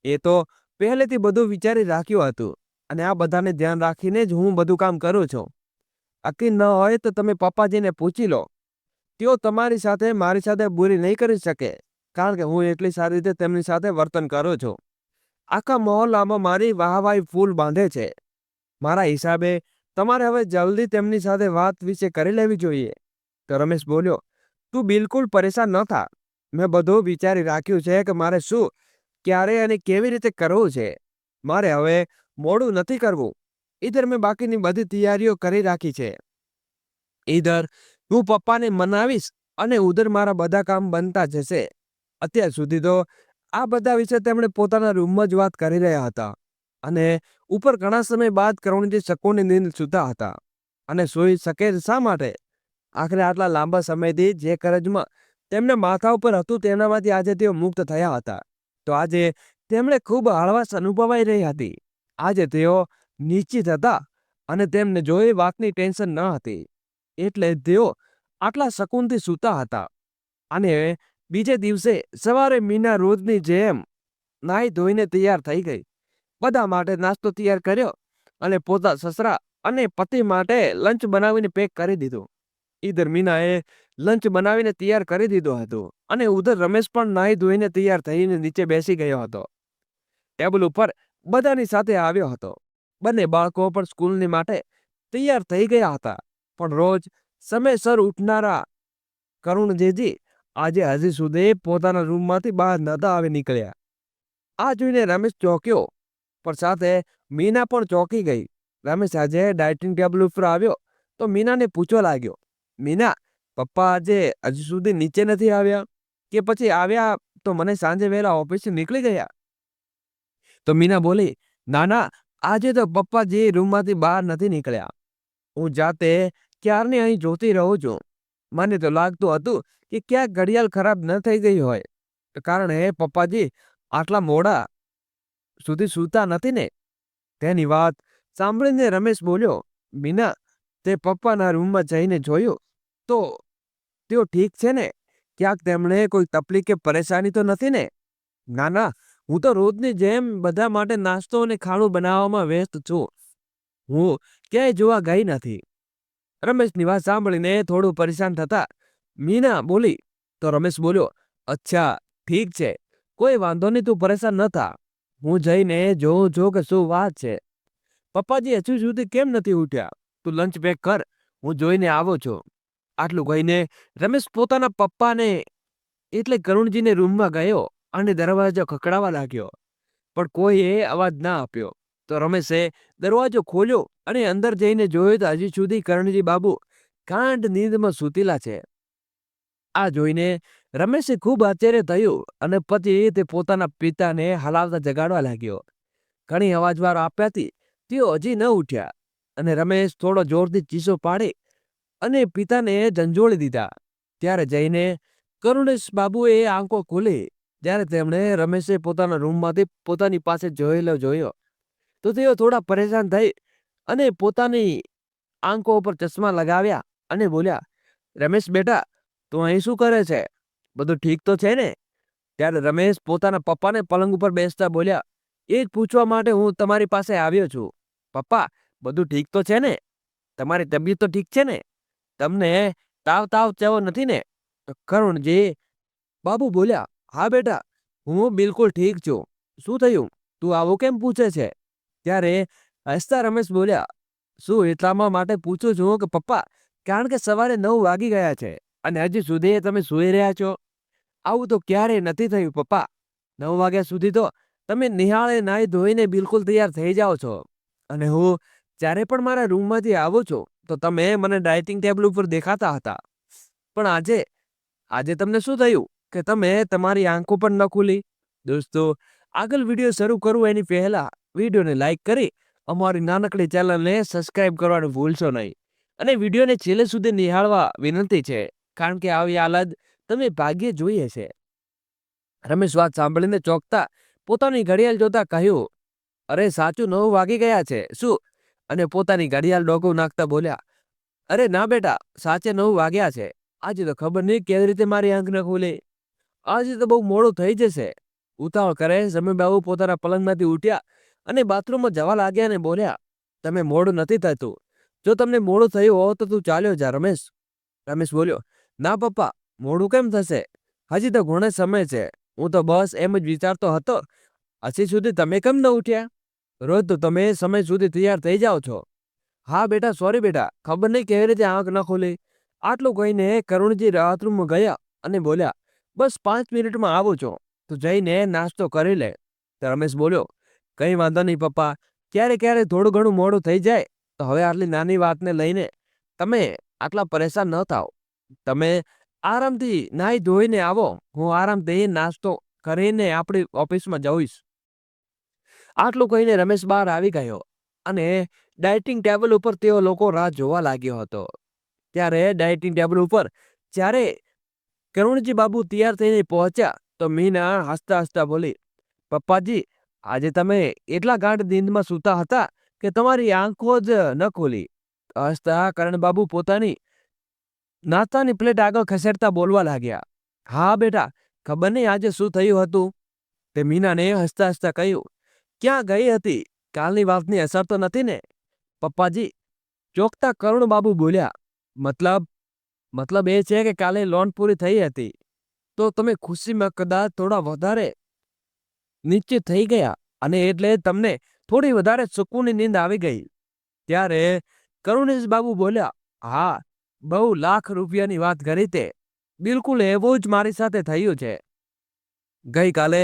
[SPEAKER 1] એ તો પહેલેથી બધું વિચારી રાખ્યું હતું અને આ બધાને ધ્યાન રાખીને જ હું બધું કામ કરું છું. અકી ન હોય તો તમે પપ્પાજીને પૂછી લો. તેઓ તમારી સાથે મારી સાથે બુરી નહીં કરી શકે, કારણ કે હું એટલી સારી રીતે તેમની સાથે વર્તન કરું છું. આખા મહોલ્લામાં મારી વાહવાહી ફૂલ બાંધે છે. મારા હિસાબે તમારે હવે જલ્દી તેમની સાથે વાત વિશે કરી લેવી જોઈએ. તો રમેશ બોલ્યો, તું બિલકુલ પરેશાન ન થા. મેં બધું વિચારી રાખ્યું છે કે મારે શું, ક્યારે અને કેવી રીતે કરવું છે. મારે હવે મોડું નથી કરવું. ઈધર મેં બાકીની બધી તૈયારીઓ કરી રાખી છે. ઈધર હું પપ્પાને મનાવીશ અને ઉધર મારા બધા કામ બનતા જશે. અત્યાર સુધી તો આ બધા વિશે તેમણે પોતાના રૂમમાં જ વાત કરી રહ્યા હતા અને ઉપર ઘણા સમય બાદ કરુણજી શકૂનની નીંદ સૂતા હતા. અને સૂઈ શકે શા માટે? આખરે આટલા લાંબા સમયથી જે કરજમાં તેમના માથા ઉપર હતું તેનામાંથી આજે તેઓ મુક્ત થયા હતા. તો આજે તેમણે ખૂબ હળવાશ અનુભવાઈ રહી હતી. આજે તેઓ નિશ્ચિત હતા અને તેમને જોઈ વાતની ટેન્શન ન હતી. એટલે તેઓ આટલા શકૂનથી સૂતા હતા. અને બીજે દિવસે સવારે મીના રોજની જેમ નાહી ધોઈને તૈયાર થઈ ગઈ. બધા માટે નાસ્તો તૈયાર કર્યો અને પોતા સસરા અને પતિ માટે લંચ બનાવીને પેક કરી દીધું. ઈધર મીનાએ લંચ બનાવીને તૈયાર કરી દીધું હતું અને ઉધર રમેશ પણ નાહી ધોઈને તૈયાર થઈને નીચે બેસી ગયો હતો. ટેબલ ઉપર બધાની સાથે આવ્યો હતો. બંને બાળકો પણ સ્કૂલની માટે તૈયાર થઈ ગયા હતા. પણ રોજ સમયસર ઉઠનારા કરુણજીજી આજે હજી સુધી પોતાના રૂમમાંથી બહાર નતા આવી નીકળ્યા. આ જોઈને રમેશ ચોંક્યો, પણ સાથે મીના પણ ચોંકી ગઈ. રમેશ આજે ડાઇનિંગ ટેબલ ઉપર આવ્યો તો મીનાને પૂછવા લાગ્યો, મીના, પપ્પા આજે હજી સુધી નીચે નથી આવ્યા કે પછી આવ્યા તો મને સાંજે વહેલા ઓફિસે નીકળી ગયા? તો મીના બોલી, ના ના, આજે તો પપ્પાજી રૂમમાંથી બહાર નથી નીકળ્યા. હું જાતે ક્યારની અહીં જોતી રહું છું. મને તો લાગતું હતું કે ક્યાંક ઘડિયાળ ખરાબ ન થઈ ગઈ હોય, કારણ હે પપ્પાજી આટલા મોડા સુધી સૂતા નથી ને? તેની વાત સાંભળીને રમેશ બોલ્યો, મીના, તે પપ્પાના રૂમમાં જઈને જોયું તો તેઓ ઠીક છે ને? ક્યાંક તેમણે કોઈ તકલીફ કે પરેશાની તો નથી ને? ના ના, હું તો રોજની જેમ બધા માટે નાસ્તો અને ખાણું બનાવવામાં વ્યસ્ત છું. હું ક્યાંય જોવા ગઈ નથી. રમેશની વાત સાંભળીને થોડું પરેશાન થતા મીના બોલી તો રમેશ બોલ્યો, અચ્છા ઠીક છે, કોઈ વાંધો નહીં, તું પરેશાન ન થા. હું જઈને જોઉં છું કે શું વાત છે. પપ્પાજી હજુ સુધી કેમ નથી ઉઠ્યા? તું લંચ પેક કર, હું જોઈને આવું છું. આટલું કહીને રમેશ પોતાના પપ્પાને એટલે કરુણજીને રૂમમાં ગયો અને દરવાજો ખખડાવવા લાગ્યો, પણ કોઈએ અવાજ ના આપ્યો. તો રમેશે દરવાજો ખોલ્યો અને અંદર જઈને જોયું તો હજી સુધી કરણજી બાબુ ગાંઠ નીંદમાં સૂતેલા છે. આ જોઈને રમેશે ખૂબ આશ્ચર્ય થયું અને પછી તે પોતાના પિતાને હલાવતા જગાડવા લાગ્યો. ઘણી અવાજવાર આપ્યાથી તેઓ હજી ન ઉઠ્યા અને રમેશ થોડો જોરથી ચીસો પાડી અને પિતાને ઝંઝોળી દીધા. ત્યારે જઈને કરુણેશ બાબુએ આંખો ખોલી. જ્યારે તેમણે રમેશે પોતાના રૂમમાંથી પોતાની પાસે જોયો તો તેઓ થોડા પરેશાન થઈ અને પોતાની આંખો ઉપર ચશ્મા લગાવ્યા અને બોલ્યા, રમેશ બેટા, તું અહીં શું કરે છે? બધું ઠીક તો છે ને? ત્યારે રમેશ પોતાના પપ્પાને પલંગ ઉપર બેસતા બોલ્યા, એ જ પૂછવા માટે હું તમારી પાસે આવ્યો છું. પપ્પા, બધું ઠીક તો છે ને? તમારી તબિયત તો ઠીક છે ને? તમને તાવ જેવો નથી ને? કરુણજી બાબુ બોલ્યા, હા બેટા, હું બિલકુલ ઠીક છું. શું થયું? તું આવું કેમ પૂછે છે? ત્યારે હસતા રમેશ બોલ્યા, શું એટલામાં માટે પૂછું છું કે પપ્પા, કારણ કે સવારે 9 વાગી ગયા છે અને હજી સુધી તમે સૂઈ રહ્યા છો. આવું તો ક્યારેય નથી થયું પપ્પા. 9 વાગ્યા સુધી તો તમે નિહાળે નાહી ધોઈને બિલકુલ તૈયાર થઈ જાઓ છો અને હું જ્યારે પણ મારા રૂમમાંથી આવું છું તો તમે મને ડાઇટિંગ ટેબલ ઉપર દેખાતા હતા. પણ આજે તમને શું થયું કે તમે તમારી આંખો પણ ન ખુલી? દોસ્તો, આગળ વિડીયો શરૂ કરું એની પહેલા વિડીયોને લાઈક કરી અમારી નાનકડી ચેનલને સબસ્ક્રાઇબ કરવાનું ભૂલશો નહીં અને વિડીયોને છેલ્લે સુધી નિહાળવા વિનંતી છે, કારણ કે આવી હાલત તમે ભાગ્યે જોઈએ છે. રમેશ વાત સાંભળીને ચોંકતા પોતાની ઘડિયાળ જોતા કહ્યું, અરે સાચું 9 વાગી ગયા છે શું? અને પોતાની ઘડિયાળ ડોકું નાખતા બોલ્યા, અરે ના બેટા, સાચે 9 વાગ્યા છે. આજે તો ખબર નહીં કેવી રીતે મારી આંખ ન ખુલે. આજે તો બહુ મોડું થઈ જશે. ઉતાવળ કરે રમેશબાબુ પોતાના પલંગમાંથી ઉઠ્યા અને બાથરૂમમાં જવા લાગ્યા અને બોલ્યા, તમે મોડું નથી થતું. જો તમને મોડું થયું હોય તો તું ચાલ્યો જા રમેશ. રમેશ બોલ્યો, ના પપ્પા, મોડું કેમ થશે? હજી તો ઘણો સમય છે. હું તો બસ એમ જ વિચારતો હતો, હજી સુધી તમે કેમ ન ઉઠ્યા? રોજ તો તમે સમય સુધી તૈયાર થઈ જાઓ છો. હા બેટા, સોરી બેટા, ખબર નહીં કેવી રીતે આંખ ન ખુલી. આટલું કહીને કરુણજી બાથરૂમમાં ગયા અને બોલ્યા, બસ 5 મિનિટમાં આવું છું, તું જઈને નાસ્તો કરી લે. તો રમેશ બોલ્યો, કંઈ વાંધો નહીં પપ્પા, ક્યારે થોડું ઘણું મોડું થઈ જાય તો હવે આટલી નાની વાતને લઈને તમે આટલા પરેશાન ન થાઓ. તમે આરામથી નાહી ધોઈને આવો, હું આરામથી નાસ્તો કરીને આપણી ઓફિસમાં જઈશ. આટલું કહીને રમેશ બહાર આવી ગયો અને ડાઇટિંગ ટેબલ ઉપર તેઓ લોકો રાહ જોવા લાગ્યો હતો. ત્યારે ડાઇટિંગ ટેબલ ઉપર જ્યારે કરુણજી બાબુ તૈયાર થઈને પહોંચ્યા તો મીના હસતા હસતા બોલી, પપ્પાજી, આજે તમે એટલા ગાઢ નીંદમાં સૂતા હતા કે તમારી આંખો જ ન ખોલી. હસતા કરણબાબુ પોતાની નાસ્તાની પ્લેટ આગળ ખસેડતા બોલવા લાગ્યા, હા બેટા, ખબર નહીં આજે શું થયું હતું. તે મીનાને હસતા હસતા કહ્યું, ક્યાં ગઈ હતી? કાલની વાતની અસર તો નથી ને? પપ્પાજી ચોકતા કરુણબાબુ બોલ્યા, મતલબ એ છે કે કાલે લોન પૂરી થઈ હતી તો તમે ખુશીમાં કદાચ થોડા વધારે નિશ્ચિત થઈ ગયા અને એટલે તમને થોડી વધારે સુકૂનની નીંદ આવી ગઈ. ત્યારે કરુણેશ બાબુ બોલ્યા, હા, બહુ લાખ રૂપિયાની વાત કરી તે. બિલકુલ એવું જ મારી સાથે થયું છે. ગઈકાલે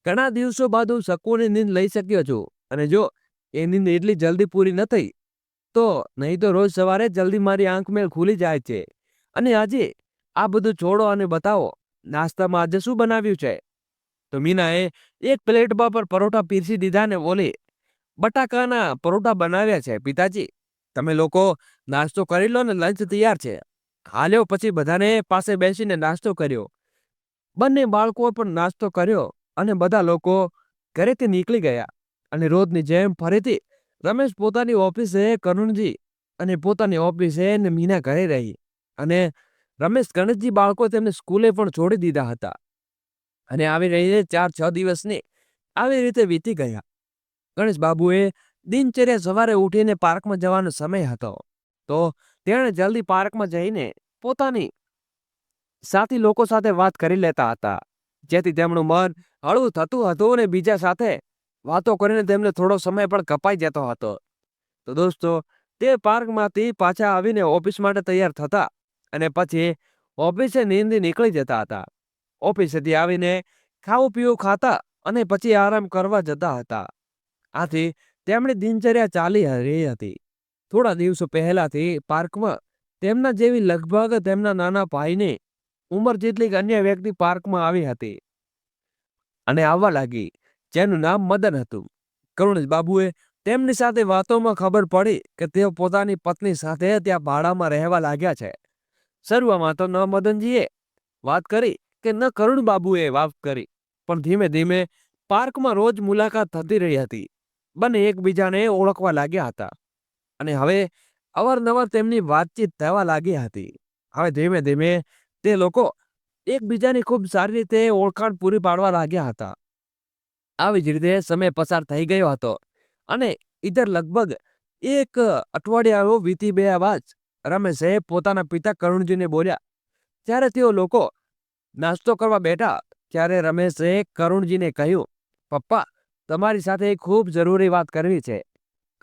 [SPEAKER 1] ઘણા દિવસો બાદ હું સુકૂનની નીંદ લઈ શક્યો છું અને જો એ નીંદ એટલી જલ્દી પૂરી ન થઈ તો નહીં તો રોજ સવારે જલ્દી મારી આંખ મેલ ખુલી જાય છે. અને આજે આ બધું છોડો અને બતાવો, નાસ્તામાં આજે શું બનાવ્યું છે? તો મીનાએ એક પ્લેટમાં પર પરોઠા પીરસી દીધા ને બોલી, બટાકાના પરોઠા બનાવ્યા છે પિતાજી. તમે લોકો નાસ્તો કરી લો ને, લંચ તૈયાર છે. હાલ્યો પછી બધાને પાસે બેસીને નાસ્તો કર્યો. બંને બાળકો પણ નાસ્તો કર્યો અને બધા લોકો ઘરેથી નીકળી ગયા અને રોજની જેમ ફરીથી રમેશ પોતાની ઓફિસે, કરુણજી અને પોતાની ઓફિસે ને મીના ઘરે રહી. અને રમેશ ગણેશજી બાળકો તેમને સ્કૂલે પણ છોડી દીધા હતા. અને આવી રહીને 4-6 દિવસની આવી રીતે વીતી ગયા. ગણેશ બાબુએ દિનચર્યા સવારે ઉઠીને પાર્કમાં જવાનો સમય હતો, તો તેણે જલ્દી પાર્કમાં જઈને પોતાની સાથી લોકો સાથે વાત કરી લેતા હતા, જેથી તેમનું મન હળવું થતું હતું અને બીજા સાથે વાતો કરીને તેમને થોડો સમય પણ કપાઈ જતો હતો. તો દોસ્તો, તે પાર્કમાંથી પાછા આવીને ઓફિસ માટે તૈયાર થતા અને પછી ઓફિસે નીકળી જતા હતા. ઓફિસેથી આવીને ખાવું પીવું ખાતા અને પછી આરામ કરવા જતા હતા. આથી તેમની દિનચર્યા ચાલી રહી હતી. થોડા દિવસો પહેલાથી પાર્કમાં તેમના જેવી લગભગ તેમના નાના ભાઈની ઉંમર જેટલી અન્ય વ્યક્તિ પાર્કમાં આવી હતી અને આવવા લાગી, જેનું નામ મદન હતું. કરુણેશ બાબુએ તેમની સાથે વાતોમાં ખબર પડી કે તેઓ પોતાની પત્ની સાથે ત્યાં ભાડામાં રહેવા લાગ્યા છે. શરૂઆતમાં તો ન મદનજીએ વાત કરી કે ન કરુણ બાબુએ વાત કરી, પણ ધીમે ધીમે પાર્કમાં રોજ મુલાકાત થતી રહી હતી. બંને એકબીજાને ઓળખવા લાગ્યા હતા અને હવે અવારનવાર તેમની વાતચીત થવા લાગી હતી. હવે ધીમે ધીમે તે લોકો એકબીજાની ખૂબ સારી રીતે ઓળખાણ પૂરી પાડવા લાગ્યા હતા. આવી જ રીતે સમય પસાર થઈ ગયો હતો અને ઇધર લગભગ એક અઠવાડિયાઓ વીતી ગયા બાદ રમેશે પોતાના પિતા કરુણજીને બોલ્યા. જ્યારે તેઓ લોકો નાસ્તો કરવા બેઠા ત્યારે રમેશે કરુણજીને કહ્યું, પપ્પા, તમારી સાથે ખૂબ જરૂરી વાત કરવી છે.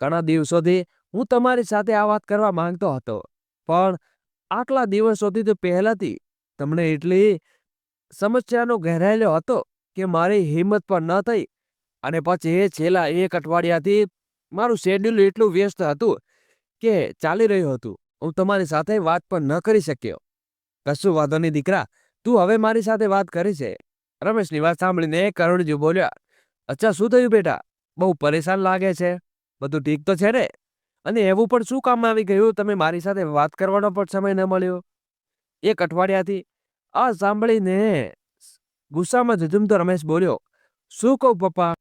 [SPEAKER 1] ઘણા દિવસોથી હું તમારી સાથે આ વાત કરવા માંગતો હતો, પણ આટલા દિવસોથી તો પહેલાથી તમને એટલી સમસ્યાનો ઘેરાયેલો હતો કે મારી હિંમત પણ ન થઈ. અને પછી છેલ્લા એક અઠવાડિયાથી મારું શેડ્યુલ એટલું વ્યસ્ત હતું કે ચાલી રહ્યું હતું, હું તમારી સાથે વાત પણ ન કરી શક્યો. કશું વાંધો નહીં દીકરા, તું હવે મારી સાથે વાત કરી છે. રમેશની વાત સાંભળીને કરુણજી બોલ્યા, અચ્છા, શું થયું બેટા? બહુ પરેશાન લાગે છે. બધું ઠીક તો છે ને? અને એવું પણ શું કામ આવી ગયું તમે મારી સાથે વાત કરવાનો પણ સમય ન મળ્યો? એક અઠવાડિયાથી આ સાંભળીને ગુસ્સામાં ઝઝુમતો રમેશ બોલ્યો, શું કહું પપ્પા,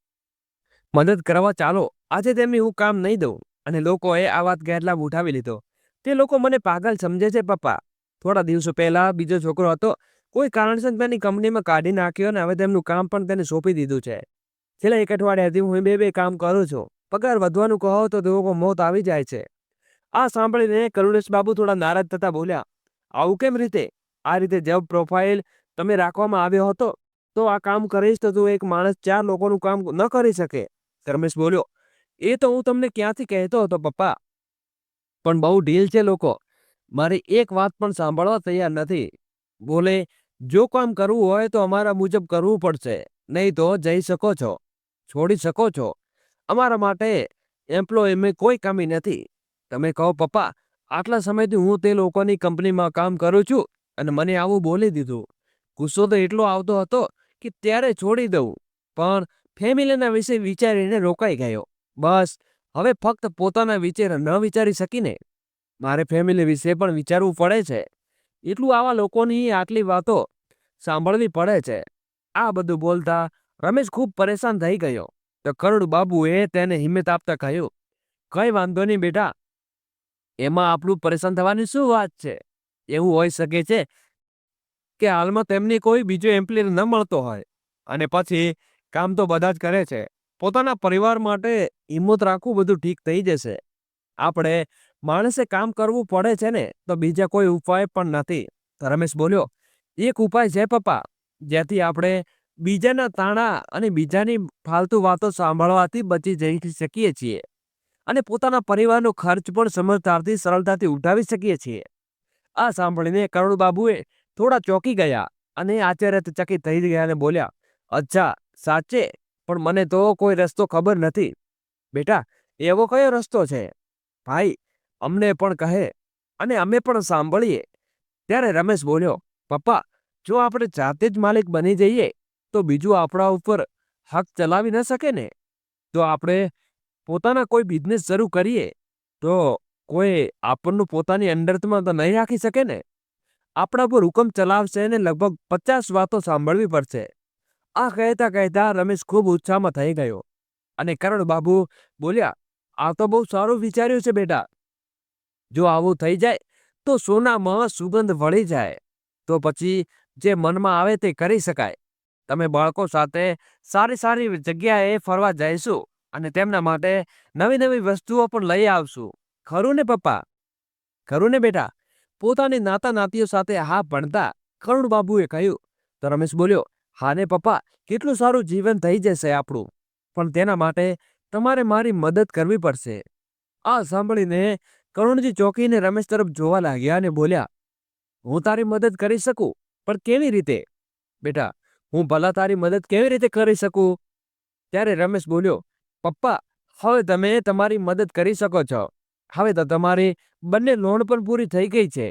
[SPEAKER 1] મદદ કરવા ચાલો. આજે તેમની હું કામ નહીં દઉં. અને લોકોએ આ વાત ગેરલાભ ઉઠાવી લીધો. તે લોકો મને પાગલ સમજે છે પપ્પા. થોડા દિવસો પહેલા બીજો છોકરો હતો, કોઈ કારણસર તેની કંપનીમાં કાઢી નાખ્યો અને હવે તેમનું કામ પણ તેને સોંપી દીધું છે. છેલ્લા એક અઠવાડિયાથી હું બે કામ કરું છું. પગાર વધવાનું કહો તો તેઓ મોત આવી જાય છે. આ સાંભળીને કરુણેશ બાબુ થોડા નારાજ થતા બોલ્યા, આવું કેમ રીતે? આ રીતે જોબ પ્રોફાઇલ તમે રાખવામાં આવ્યો હતો તો આ કામ કરીશ તો તું એક માણસ 4 લોકોનું કામ ન કરી શકે. રમેશ બોલ્યો, એ તો હું તમને ક્યાંથી કહેતો હતો પપ્પા, પણ બહુ ઢીલ છે લોકો. મારી એક વાત પણ સાંભળવા તૈયાર નથી. બોલે, જો કામ કરવું હોય તો અમારા મુજબ કરવું પડશે, નહીં તો જઈ શકો છો, છોડી શકો છો. અમારા માટે એમ્પ્લોયમાં કોઈ કમી નથી. તમે કહો પપ્પા, આટલા સમયથી હું તે લોકોની કંપનીમાં કામ કરું છું અને મને આવું બોલી દીધું. ગુસ્સો તો એટલો આવતો હતો કે ત્યારે છોડી દઉં, પણ ફેમિલીના વિશે વિચારીને રોકાઈ ગયો. બસ, હવે ફક્ત પોતાના વિશે ન વિચારી શકીને મારે ફેમિલી વિશે પણ વિચારવું પડે છે. એટલું આવા લોકોની આટલી વાતો સાંભળવી પડે છે. આ બધું બોલતા રમેશ ખૂબ પરેશાન થઈ ગયો. તો કરુણ બાબુએ તેને હિંમત આપતા કહ્યું, કઈ વાંધો નહીં બેટા, એમાં આપણું પરેશાન થવાની શું વાત છે? એવું હોઈ શકે છે કે હાલમાં તેમની કોઈ બીજો એમ્પ્લોયર ન મળતો હોય અને પછી કામ તો બધા જ કરે છે. પોતાના પરિવાર માટે હિંમત રાખવું, બધું ઠીક થઈ જશે. આપણે માણસે કામ કરવું પડે છે ને, તો બીજા કોઈ ઉપાય પણ નથી. રમેશ બોલ્યો, એક ઉપાય છે પપ્પા, જેથી આપણે બીજાના તાણા અને બીજાની ફાલતુ વાતો સાંભળવાથી બચી જઈ શકીએ છીએ અને પોતાના પરિવારનો ખર્ચ પણ સમજદારથી સરળતાથી ઉઠાવી શકીએ છીએ. આ સાંભળીને કરુણબાબુએ થોડા ચોંકી ગયા અને આશ્ચર્યચકિત થઈ ગયા અને બોલ્યા, અચ્છા, સાચે? પણ મને તો કોઈ રસ્તો ખબર નથી. બેટા, એવો કયો રસ્તો છે ભાઈ? અમને પણ કહે અને અમે પણ સાંભળીએ. ત્યારે રમેશ બોલ્યો, પપ્પા, જો આપણે જાતે જ માલિક બની જઈએ તો બીજું આપણા ઉપર હક ચલાવી ન શકે ને. તો આપણે પોતાના કોઈ બિઝનેસ શરૂ કરીએ તો કોઈ આપણનું પોતાની અંડરમાં તો નહીં રાખી શકે ને. આપણા પર હુકમ ચલાવશે ને લગભગ 50 વાતો સાંભળવી પડશે. આ કહેતા કહેતા રમેશ ખૂબ ઉત્સાહમાં થઈ ગયો અને કરણ બાબુ બોલ્યા, આ તો બહુ સારું વિચાર્યું છે બેટા. જો આવું થઈ જાય તો સોનામાં સુગંધ વળી જાય. તો પછી જે મનમાં આવે તે કરી શકાય. તમે બાળકો સાથે સારી સારી જગ્યાએ ફરવા જઈશું અને તેમના માટે નવી નવી વસ્તુઓ પણ લઈ આવશું. ખરું ને પપ્પા? ખરું ને બેટા? પોતાની નાતા નાતીઓ સાથે હા ભણતા કરુણ બાબુએ કહ્યું. તો રમેશ બોલ્યો, હા ને પપ્પા, કેટલું સારું જીવન થઈ જશે આપણું. પણ તેના માટે તમારે મારી મદદ કરવી પડશે. આ સાંભળીને કરુણજી ચોંકીને રમેશ તરફ જોવા લાગ્યા અને બોલ્યા, હું તારી મદદ કરી શકું, પણ કેવી રીતે? બેટા, હું ભલા તારી મદદ કેવી રીતે કરી શકું? ત્યારે રમેશ બોલ્યો, પપ્પા, હવે તમે તમારી મદદ કરી શકો છો. હવે તો તમારી બંને લોન પણ પૂરી થઈ ગઈ છે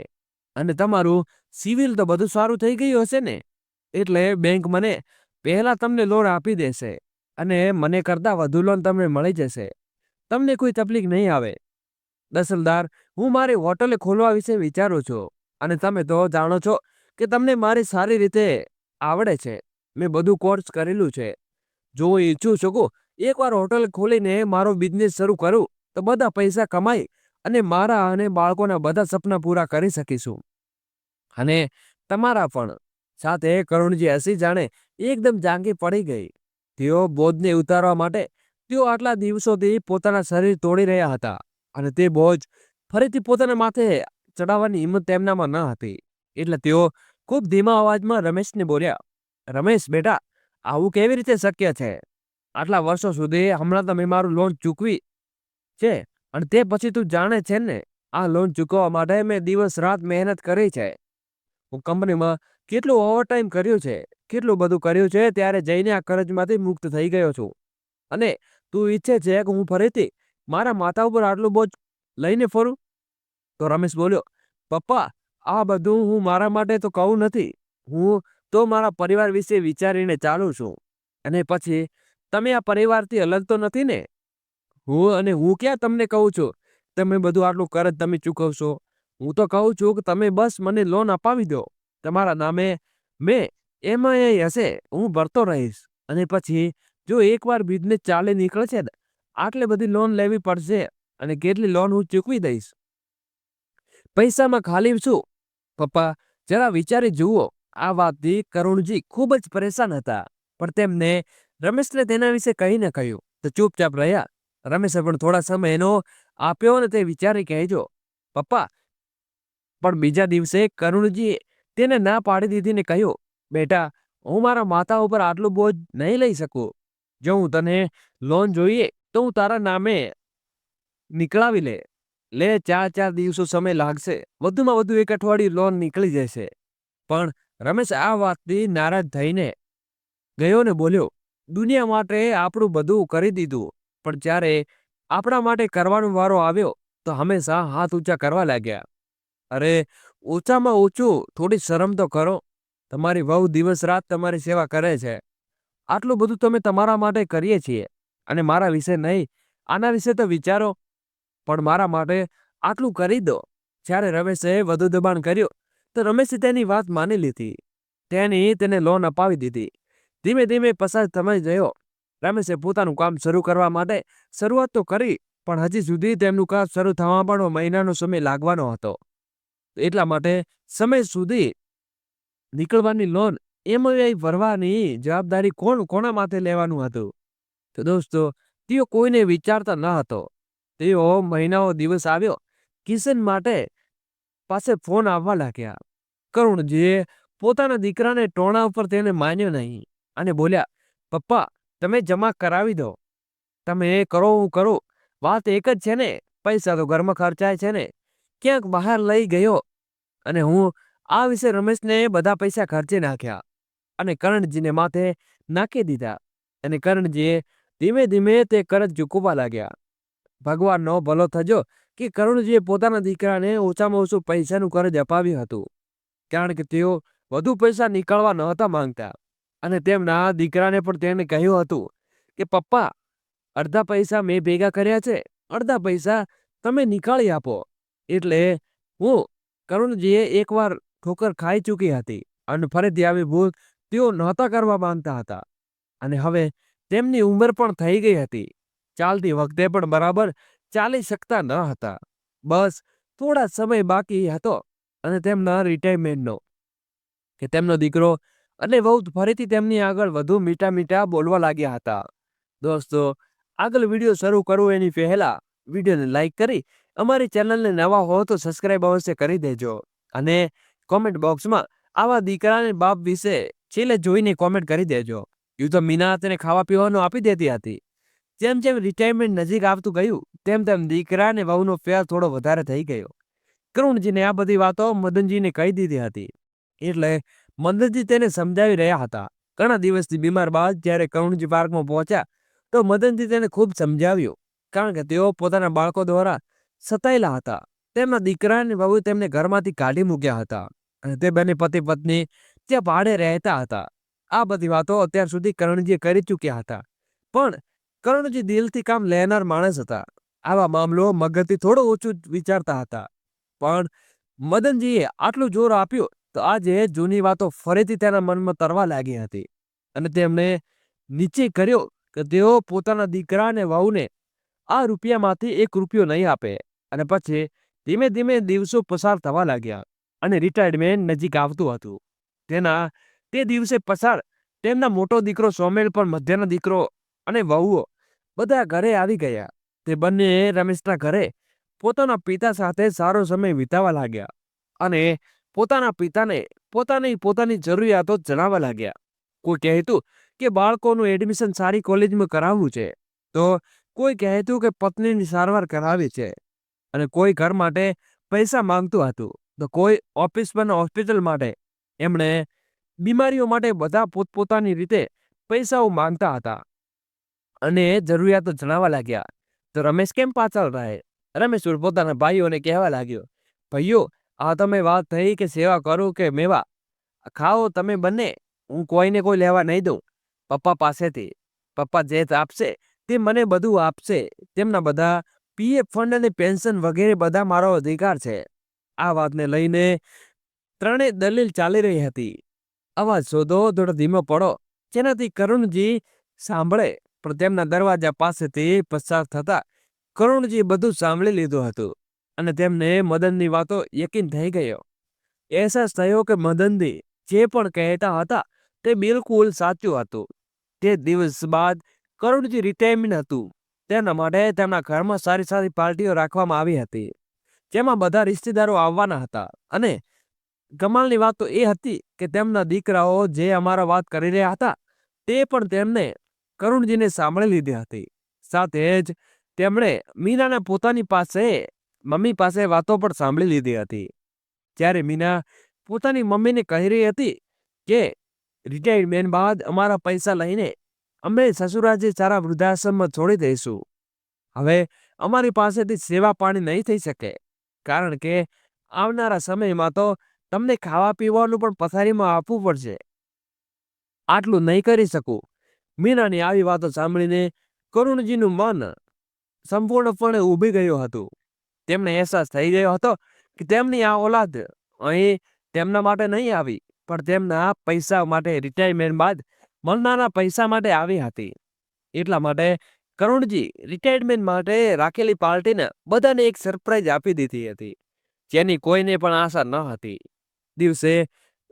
[SPEAKER 1] અને તમારું સિવિલ તો બધું સારું થઈ ગયું હશે ને. એટલે બેંક મને પહેલા તમને લોન આપી દેશે અને મને કરતાં વધુ લોન તમને મળી જશે. તમને કોઈ તકલીફ નહીં આવે. દસલદાર, હું મારી હોટલે ખોલવા વિશે વિચારું છું અને તમે તો જાણો છો કે તમને મારી સારી રીતે આવડે છે. મેં બધું કોર્સ કરેલું છે. જો હું ઈચ્છું છું એકવાર હોટલ ખોલીને મારો બિઝનેસ શરૂ કરું તો બધા પૈસા કમાઈ અને મારા અને બાળકોના બધા સપના પૂરા કરી શકીશું. અને તમારા પણ. સાથે કરુણજી હસી જાણે એકદમ જાંગી પડી ગઈ. તેઓ બોજને ઉતારવા માટે તેઓ આટલા દિવસોથી પોતાના શરીર તોડી રહ્યા હતા અને તે બોજ ફરીથી પોતાના માથે ચડાવવાની હિંમત તેમનામાં ન હતી. એટલે તેઓ ખૂબ ધીમા અવાજમાં રમેશને બોલ્યા, રમેશ બેટા, આવું કેવી રીતે શક્ય છે? આટલા વર્ષો સુધી હમણાં તમે મારું લોન ચૂકવી છે અને તે પછી તું જાણે છે ને આ લોન ચૂકવવા માટે મેં દિવસ રાત મહેનત કરી છે. હું કંપનીમાં કેટલું ઓવરટાઈમ કર્યું છે, કેટલું બધું કર્યું છે, ત્યારે જઈને આ કર્જમાંથી મુક્ત થઈ ગયો છું. અને તું ઈચ્છે છે કે હું ફરીથી મારા માથા ઉપર આટલું બોજ લઈને ફરું? તો રમેશ બોલ્યો, પપ્પા, આ બધું હું મારા માટે તો કહું નથી. હું તો મારા પરિવાર વિશે વિચારીને ચાલું છું. અને પછી તમે આ પરિવારથી અલગ તો નથી ને? હું ક્યાં તમને કહું છું તમે બધું આટલું કર્જ તમે ચૂકવશો. હું તો કહું છું કે તમે બસ મને લોન અપાવી દો. તમારા નામે મેં એમાં એ હશે, હું ભરતો રહીશ. અને પછી જો એકવાર બિઝનેસ ચાલે નીકળે છે ને, આટલી બધી લોન લેવી પડશે અને કેટલી લોન હું ચૂકવી દઈશ. પૈસામાં ખાલી શું? પપ્પા, જરા વિચારી જુઓ. આ વાતથી કરુણજી ખૂબ જ પરેશાન હતા, પણ તેમને રમેશને તેના વિશે કહીને કહ્યું તો ચૂપચાપ રહ્યા. રમેશે પણ થોડા સમય એનો આપ્યો અને તે વિચારી કહેજો. પપ્પા, પણ બીજા દિવસે કરુણજીએ તેને ના પાડી દીધી ને કહ્યું, બેટા, હું મારા માથા ઉપર આટલું બોજ નહીં લઈ શકું. જો હું તને લોન જોઈએ તો હું તારા નામે નીકળાવી લે 4 દિવસો સમય લાગશે. વધુમાં વધુ એક અઠવાડિયું લોન નીકળી જશે. પણ રમેશ આ વાતથી નારાજ થઈને ગયો ને બોલ્યો, દુનિયા માટે આપણું બધું કરી દીધું, પણ જ્યારે આપણા માટે કરવાનો વારો આવ્યો તો હંમેશા હાથ ઊંચા કરવા લાગ્યા. અરે, ઓછામાં ઓછું થોડી શરમ તો કરો. તમારી વહુ દિવસ રાત તમારી સેવા કરે છે. આટલું બધું તમે તમારા માટે કરીએ છીએ અને મારા વિશે નહીં, આના વિશે તો વિચારો. પણ મારા માટે આટલું કરી દો. જ્યારે રમેશે વધુ દબાણ કર્યું તો રમેશે તેની વાત માની લીધી. તેને લોન અપાવી દીધી. ધીમે ધીમે પસાર સમય ગયો. રમેશે પોતાનું કામ શરૂ કરવા માટે શરૂઆત તો કરી, પણ હજી સુધી તેમનું કામ શરૂ થવામાં પણ મહિનાનો સમય લાગવાનો હતો. એટલા માટે સમય સુધી નીકળવાની લોન એમાં ભરવાની જવાબદારી કોના માથે લેવાનું હતું? તો દોસ્તો, તેઓ કોઈને વિચારતા ન હતો. તેઓ મહિનાઓ દિવસ આવ્યો, કિશન માટે પાસે ફોન આવવા લાગ્યા. કરુણજીએ પોતાના દીકરાને ટોણા ઉપર તેને માન્યો નહીં અને બોલ્યા, પપ્પા, તમે જમા કરાવી દો. તમે કરો હું કરું, વાત એક જ છે ને. પૈસા તો ઘરમાં ખર્ચાય છે ને. ક્યાંક બહાર લઈ ગયો અને હું આ વિશે રમેશને બધા પૈસા ખર્ચી નાખ્યા અને કરણજીને માથે નાખી દીધા. અને કરણજીએ ધીમે ધીમે તે કરજ ચૂકવવા લાગ્યા. ભગવાનનો ભલો થજો કે કરુણજીએ પોતાના દીકરાને ઓછામાં ઓછું પૈસાનું કરજ અપાવ્યું હતું, કારણ કે તેઓ વધુ પૈસા નીકળવા નહોતા માંગતા. અને તેમના દીકરાને પણ તેને કહ્યું હતું કે પપ્પા, અડધા પૈસા મેં ભેગા કર્યા છે, અડધા પૈસા તમે નીકાળી આપો. એટલે કરુણજીએ એકવાર ઠોકર ખાઈ ચૂકી હતી અને ફરીથી આવી ભૂલ તેઓ નહોતા કરવા માંગતા હતા. અને હવે તેમની ઉંમર પણ થઈ ગઈ હતી. ચાલતી વખતે પણ બરાબર ચાલી શકતા ન હતા. બસ થોડા સમય બાકી હતો અને તેમના રિટાયરમેન્ટનો, કે તેમનો દીકરો અને વહુ ફરીથી તેમની આગળ વધુ મીઠા મીઠા બોલવા લાગ્યા હતા. દોસ્તો, આગળ વિડીયો શરૂ કરું એની પહેલા વિડીયોને લાઈક કરી અમારી ચેનલને નવા હો તો સબસ્ક્રાઇબ અવશ્ય કરી દેજો. અને કોમેન્ટ બોક્સમાં આવા દીકરાને બાપ વિશે છેલ્લે જોઈને કોમેન્ટ કરી દેજો. એ તો મીના તેને ખાવા પીવાનું આપી દેતી હતી. જેમ જેમ રિટાયરમેન્ટ નજીક આવતું ગયું તેમ તેમ દીકરા અને વહુનો પ્યાર થોડો વધારે થઈ ગયો. કરુણજીને આ બધી વાતો મદનજીને કહી દીધી હતી. એટલે મદનજી તેને સમજાવી રહ્યા હતા. ઘણા દિવસથી બીમાર બાદ જ્યારે કરુણજી પાર્કમાં પહોંચ્યા તો મદનજી તેને ખૂબ સમજાવ્યો, કારણ કે તેઓ પોતાના બાળકો દ્વારા સતાયેલા હતા. તેમના દીકરા અને વહુ તેમને ઘરમાંથી કાઢી મૂક્યા હતા અને તે બંને પતિ પત્ની ત્યાં ભાડે રહેતા હતા. આ બધી વાતો અત્યાર સુધી કરણજીએ કરી ચૂક્યા હતા. પણ કરણજી દિલથી કામ લેનાર માણસ હતા. આવા મામલો મગજથી થોડો ઓછું વિચારતા હતા. પણ મદનજીએ આટલું જોર આપ્યું તો આજે જૂની વાતો ફરીથી તેના મનમાં તરવા લાગી હતી અને તેમણે નિશ્ચય કર્યો કે તેઓ પોતાના દીકરા અને વહુને આ રૂપિયામાંથી 1 રૂપિયો નહીં આપે. અને પછી ધીમે ધીમે દિવસો પસાર થવા લાગ્યા અને રિટાયરમેન્ટ નજીક આવતું હતું. તે દિવસે પસાર તેમના મોટો દીકરો સોમેલ પણ મધ્યનો દીકરો અને વહુઓ બધા ઘરે આવી ગયા. તે બંને રમેશના ઘરે પોતાના પિતા સાથે સારો સમય વિતાવવા લાગ્યા અને પોતાના પિતાને પોતાની જરૂરિયાતો જણાવવા લાગ્યા. કોઈ કહેતું કે બાળકોનું એડમિશન સારી કોલેજમાં કરાવવું છે, તો કોઈ કહેતું કે પત્નીની સારવાર કરાવી છે, અને કોઈ ઘર માટે પૈસા માંગતું હતું, તો કોઈ ઓફિસમાં હોસ્પિટલ માટે. એમણે બીમારીઓ માટે બધા પોતપોતાની રીતે પૈસાઓ માંગતા હતા અને જરૂરિયાતો જણાવવા લાગ્યા. તો રમેશ કેમ પાછળ રહે? રમેશ પોતાના ભાઈઓને કહેવા લાગ્યો, ભાઈઓ, આ તમે વાત થઈ કે સેવા કરું કે મેવા, ખાઓ તમે બંને, હું કોઈને કોઈ લેવા નહીં દઉં. પપ્પા પાસેથી પપ્પા જે આપશે તે મને બધું આપશે. તેમના બધા પીએફ ફંડ અને પેન્શન વગેરે બધા મારો અધિકાર છે. આ વાતને લઈને ત્રણેય દલીલ ચાલી રહી હતી. અવાજ શોધો, થોડો ધીમો પડો, જેનાથી કરુણજી સાંભળે. પણ તેમના દરવાજા પાસેથી પસાર થતા કરુણજી બધું સાંભળી લીધું હતું અને તેમને મદનની વાતો યકીન થઈ ગયો. અહેસાસ થયો કે મદનજી જે પણ કહેતા હતા તે બિલકુલ સાચું હતું. તે દિવસ બાદ કરુણજી રિટાયરમેન્ટ હતું. તેના માટે તેમના ઘરમાં સારી સારી પાર્ટીઓ રાખવામાં આવી હતી, જેમાં બધા રિશ્તેદારો આવવાના હતા. અને કમાલની વાત તો એ હતી કે તેમના દીકરાઓ જે અમારા વાત કરી રહ્યા હતા તે પણ તેમને કરુણજીને સાંભળી લીધી હતી. સાથે જ તેમણે મીનાને પોતાની મમ્મી પાસે વાતો પણ સાંભળી લીધી હતી. જ્યારે મીના પોતાની મમ્મીને કહી રહી હતી કે રિટાયરમેન્ટ બાદ અમારા પૈસા લઈને અમે સસુરાજી સારા વૃદ્ધાશ્રમમાં છોડી દઈશું. હવે અમારી પાસેથી સેવા પાણી નહીં થઈ શકે, કારણ કે આવનારા સમયમાં તો તમને ખાવા પીવાનું પણ પથારીમાં આપવું પડશે. આટલું નહીં કરી શકું. મીનાની આવી વાતો સાંભળીને કરુણજીનું મન સંપૂર્ણપણે ઊભી ગયું હતું. તેમને અહેસાસ થઈ ગયો હતો કે તેમની આ ઓલાદ અહીં તેમના માટે નહીં આવી, પણ તેમના પૈસા માટે, રિટાયરમેન્ટ બાદ મળનારા પૈસા માટે આવી હતી. એટલા માટે કરુણજી રિટાયરમેન્ટ માટે રાખેલી પાર્ટીને બધાને એક સરપ્રાઈઝ આપી દીધી હતી, જેની કોઈને પણ આશા ન હતી. દિવસે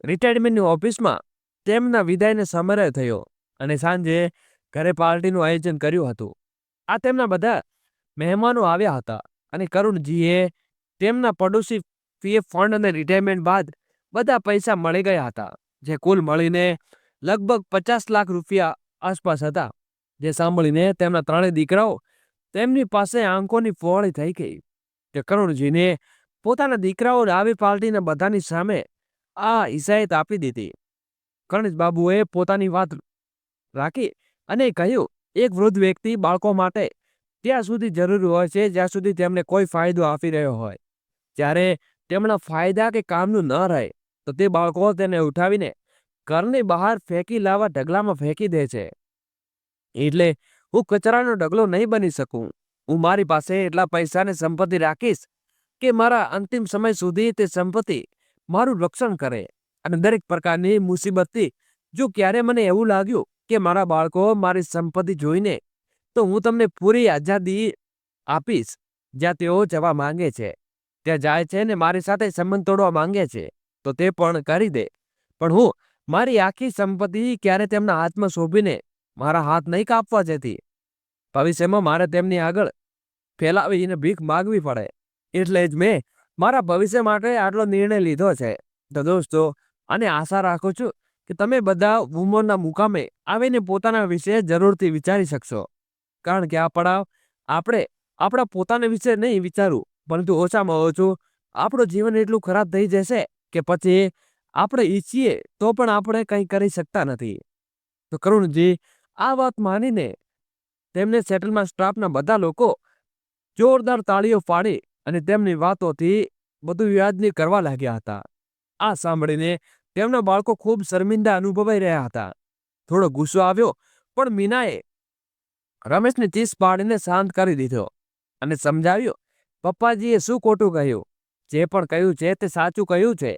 [SPEAKER 1] રિટાયરમેન્ટની ઓફિસમાં તેમના વિદાયનો સમારોહ થયો અને સાંજે ઘરે પાર્ટીનું આયોજન કર્યું હતું. આ તેમના બધા મહેમાનો આવ્યા હતા અને કરુણજીએ તેમના પડોશી પીએફ ફંડ અને રિટાયરમેન્ટ બાદ બધા પૈસા મળી ગયા હતા, જે કુલ મળીને લગભગ 50 લાખ રૂપિયા આસપાસ હતા. જે સાંભળીને તેમના ત્રણેય દીકરાઓ તેમની પાસે આંખોની ફોળી થઈ ગઈ કે કરુણજીને પોતાના દીકરાઓને આવી પાર્ટીને બધાની સામે આ હિસાયત આપી દીધી. ગણેશ બાબુએ પોતાની વાત રાખી અને કહ્યું, એક વૃદ્ધ વ્યક્તિ બાળકો માટે ત્યાં સુધી જરૂરી હોય છે જ્યાં સુધી તેમને કોઈ ફાયદો આપી રહ્યો હોય. જ્યારે તેમના ફાયદા કે કામનું ન રહે તો તે બાળકો તેને ઉઠાવીને ઘરની બહાર ફેંકી લાવવા ઢગલામાં ફેંકી દે છે. એટલે હું કચરાનો ઢગલો નહીં બની શકું. હું મારી પાસે એટલા પૈસાને સંપત્તિ રાખીશ કે મારા અંતિમ સમય સુધી તે સંપત્તિ મારું રક્ષણ કરે અને દરેક પ્રકારની મુસીબતથી જો ક્યારે મને એવું લાગ્યું કે મારા બાળકો મારી સંપત્તિ જોઈને, તો હું તમને પૂરી આઝાદી આપીશ. જ્યાં તેઓ જવા માંગે છે ત્યાં જાય છે ને મારી સાથે સંબંધ તોડવા માંગે છે તો તે પણ કરી દે. પણ હું મારી આખી સંપત્તિ ક્યારે તેમના હાથમાં શોભીને મારા હાથ નહીં કાપવા જતી. ભવિષ્યમાં મારે તેમની આગળ ફેલાવીને ભીખ માગવી પડે. એટલે જ મેં મારા ભવિષ્ય માટે આટલો નિર્ણય લીધો છે. તો દોસ્તો, અને આશા રાખું છું કે તમે બધા ઉંમરના મુકામે આવીને પોતાના વિશે જરૂરથી વિચારી શકશો. કારણ કે આ પડાવ આપણે આપણા પોતાના વિશે નહીં વિચારવું, પરંતુ ઓછામાં ઓછું આપણું જીવન એટલું ખરાબ થઈ જશે કે પછી આપણે ઈચ્છીએ તો પણ આપણે કંઈ કરી શકતા નથી. તો કરુણજી આ વાત માનીને તેમને સેટલમાં સ્ટાફના બધા લોકો જોરદાર તાળીઓ પાડી અને તેમની વાતોથી બધું વ્યાજની કરવા લાગ્યા હતા. આ સાંભળીને તેમના બાળકો ખૂબ શર્મિંદા અનુભવાઈ રહ્યા હતા. થોડો ગુસ્સો આવ્યો, પણ મીનાએ રમેશને ચીસ પાડીને શાંત કરી દીધો અને સમજાવ્યો, પપ્પાજીએ શું ખોટું કહ્યું? જે પણ કહ્યું છે તે સાચું કહ્યું છે.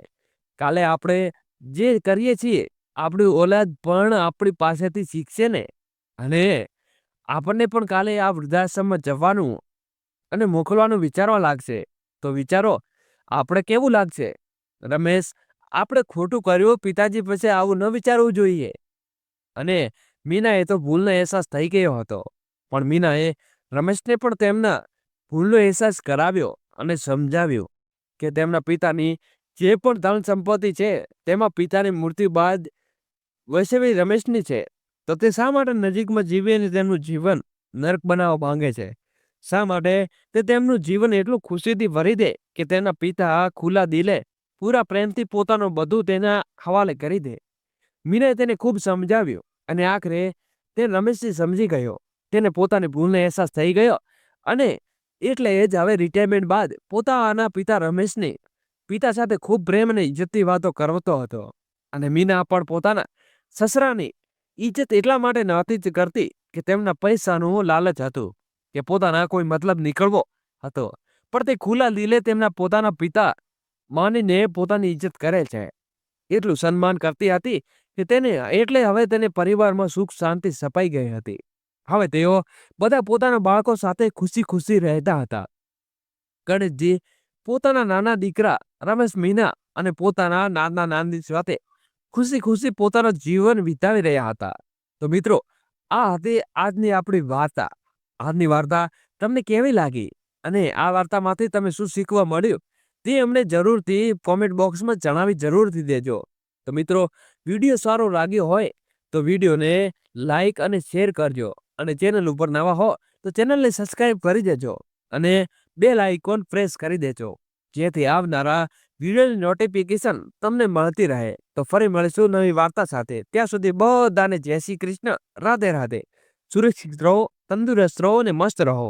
[SPEAKER 1] કાલે આપણે જે કરીએ છીએ આપણી ઓલાદ પણ આપણી પાસેથી શીખશે ને, અને આપણને પણ કાલે આ વૃદ્ધાશ્રમમાં જવાનું અને મોકલવાનું વિચારવા લાગશે. તો વિચારો આપણે કેવું લાગશે? રમેશ, આપણે ખોટું કર્યું, પિતાજી પછી આવું ન વિચારવું જોઈએ. અને મીનાએ તો ભૂલનો અહેસાસ થઈ ગયો હતો, પણ મીનાએ રમેશને પણ તેમના ભૂલનો અહેસાસ કરાવ્યો અને સમજાવ્યું કે તેમના પિતાની જે પણ ધન સંપત્તિ છે તેમાં પિતાની મૃત્યુ બાદ વૈસવી રમેશની છે. તો તે શા માટે નજીકમાં જીવીને તેમનું જીવન નર્ક બનાવવા માંગે છે? શા માટે તે તેમનું જીવન એટલું ખુશીથી ભરી દે કે તેના પિતા ખુલ્લા દિલે પૂરા પ્રેમથી પોતાનું બધું તેના હવાલે કરી દે? મીનાએ તેને ખૂબ સમજાવ્યું અને આખરે તે રમેશથી સમજી ગયો. તેને પોતાની ભૂલનો અહેસાસ થઈ ગયો અને એટલે જ હવે રિટાયરમેન્ટ બાદ પોતાના પિતા રમેશની પિતા સાથે ખૂબ પ્રેમ અને ઇજ્જતની વાતો કરતો હતો. અને મીના પણ પોતાના સસરાની ઇજ્જત એટલા માટે નહોતી કરતી કે તેમના પૈસાનું લાલચ હતું કે પોતાના કોઈ મતલબ નીકળવો હતો, પણ તે ખુલ્લા દિલે તેમના પોતાના પિતા માનીને પોતાની ઇજ્જત કરે છે. એટલું સન્માન કરતી હતી કે તેને એટલે હવે તેને પરિવારમાં સુખ શાંતિ સપાઈ ગઈ હતી. હવે તેઓ બધા પોતાના બાળકો સાથે ખુશી ખુશી રહેતા હતા. ગણેશજી પોતાના નાના દીકરા રમેશ, મીના અને પોતાના નાના નાની સાથે ખુશી ખુશી પોતાનું જીવન વિતાવી રહ્યા હતા. તો મિત્રો, આ હતી આજની આપણી વાર્તા. આજની વાર્તા તમને કેવી લાગી અને આ વાર્તામાંથી તમે શું શીખવા મળ્યું તે અમને જરૂરથી કોમેન્ટ બોક્સમાં જણાવી જરૂરથી દેજો. તો મિત્રો, વિડીયો સારો લાગ્યો હોય તો વિડીયોને લાઈક અને શેર કરજો, અને ચેનલ ઉપર નવા હો તો ચેનલને સબસ્ક્રાઈબ કરી દેજો અને બેલ આઇકોન પ્રેસ કરી દેજો, જેથી આવનારા વિડીયોની નોટિફિકેશન તમને મળતી રહે. તો ફરી મળીશું નવી વાર્તા સાથે. ત્યાં સુધી બધાને જય શ્રી કૃષ્ણ, રાધે રાધે. સુરક્ષિત રહો, તંદુરસ્ત રહો અને મસ્ત રહો.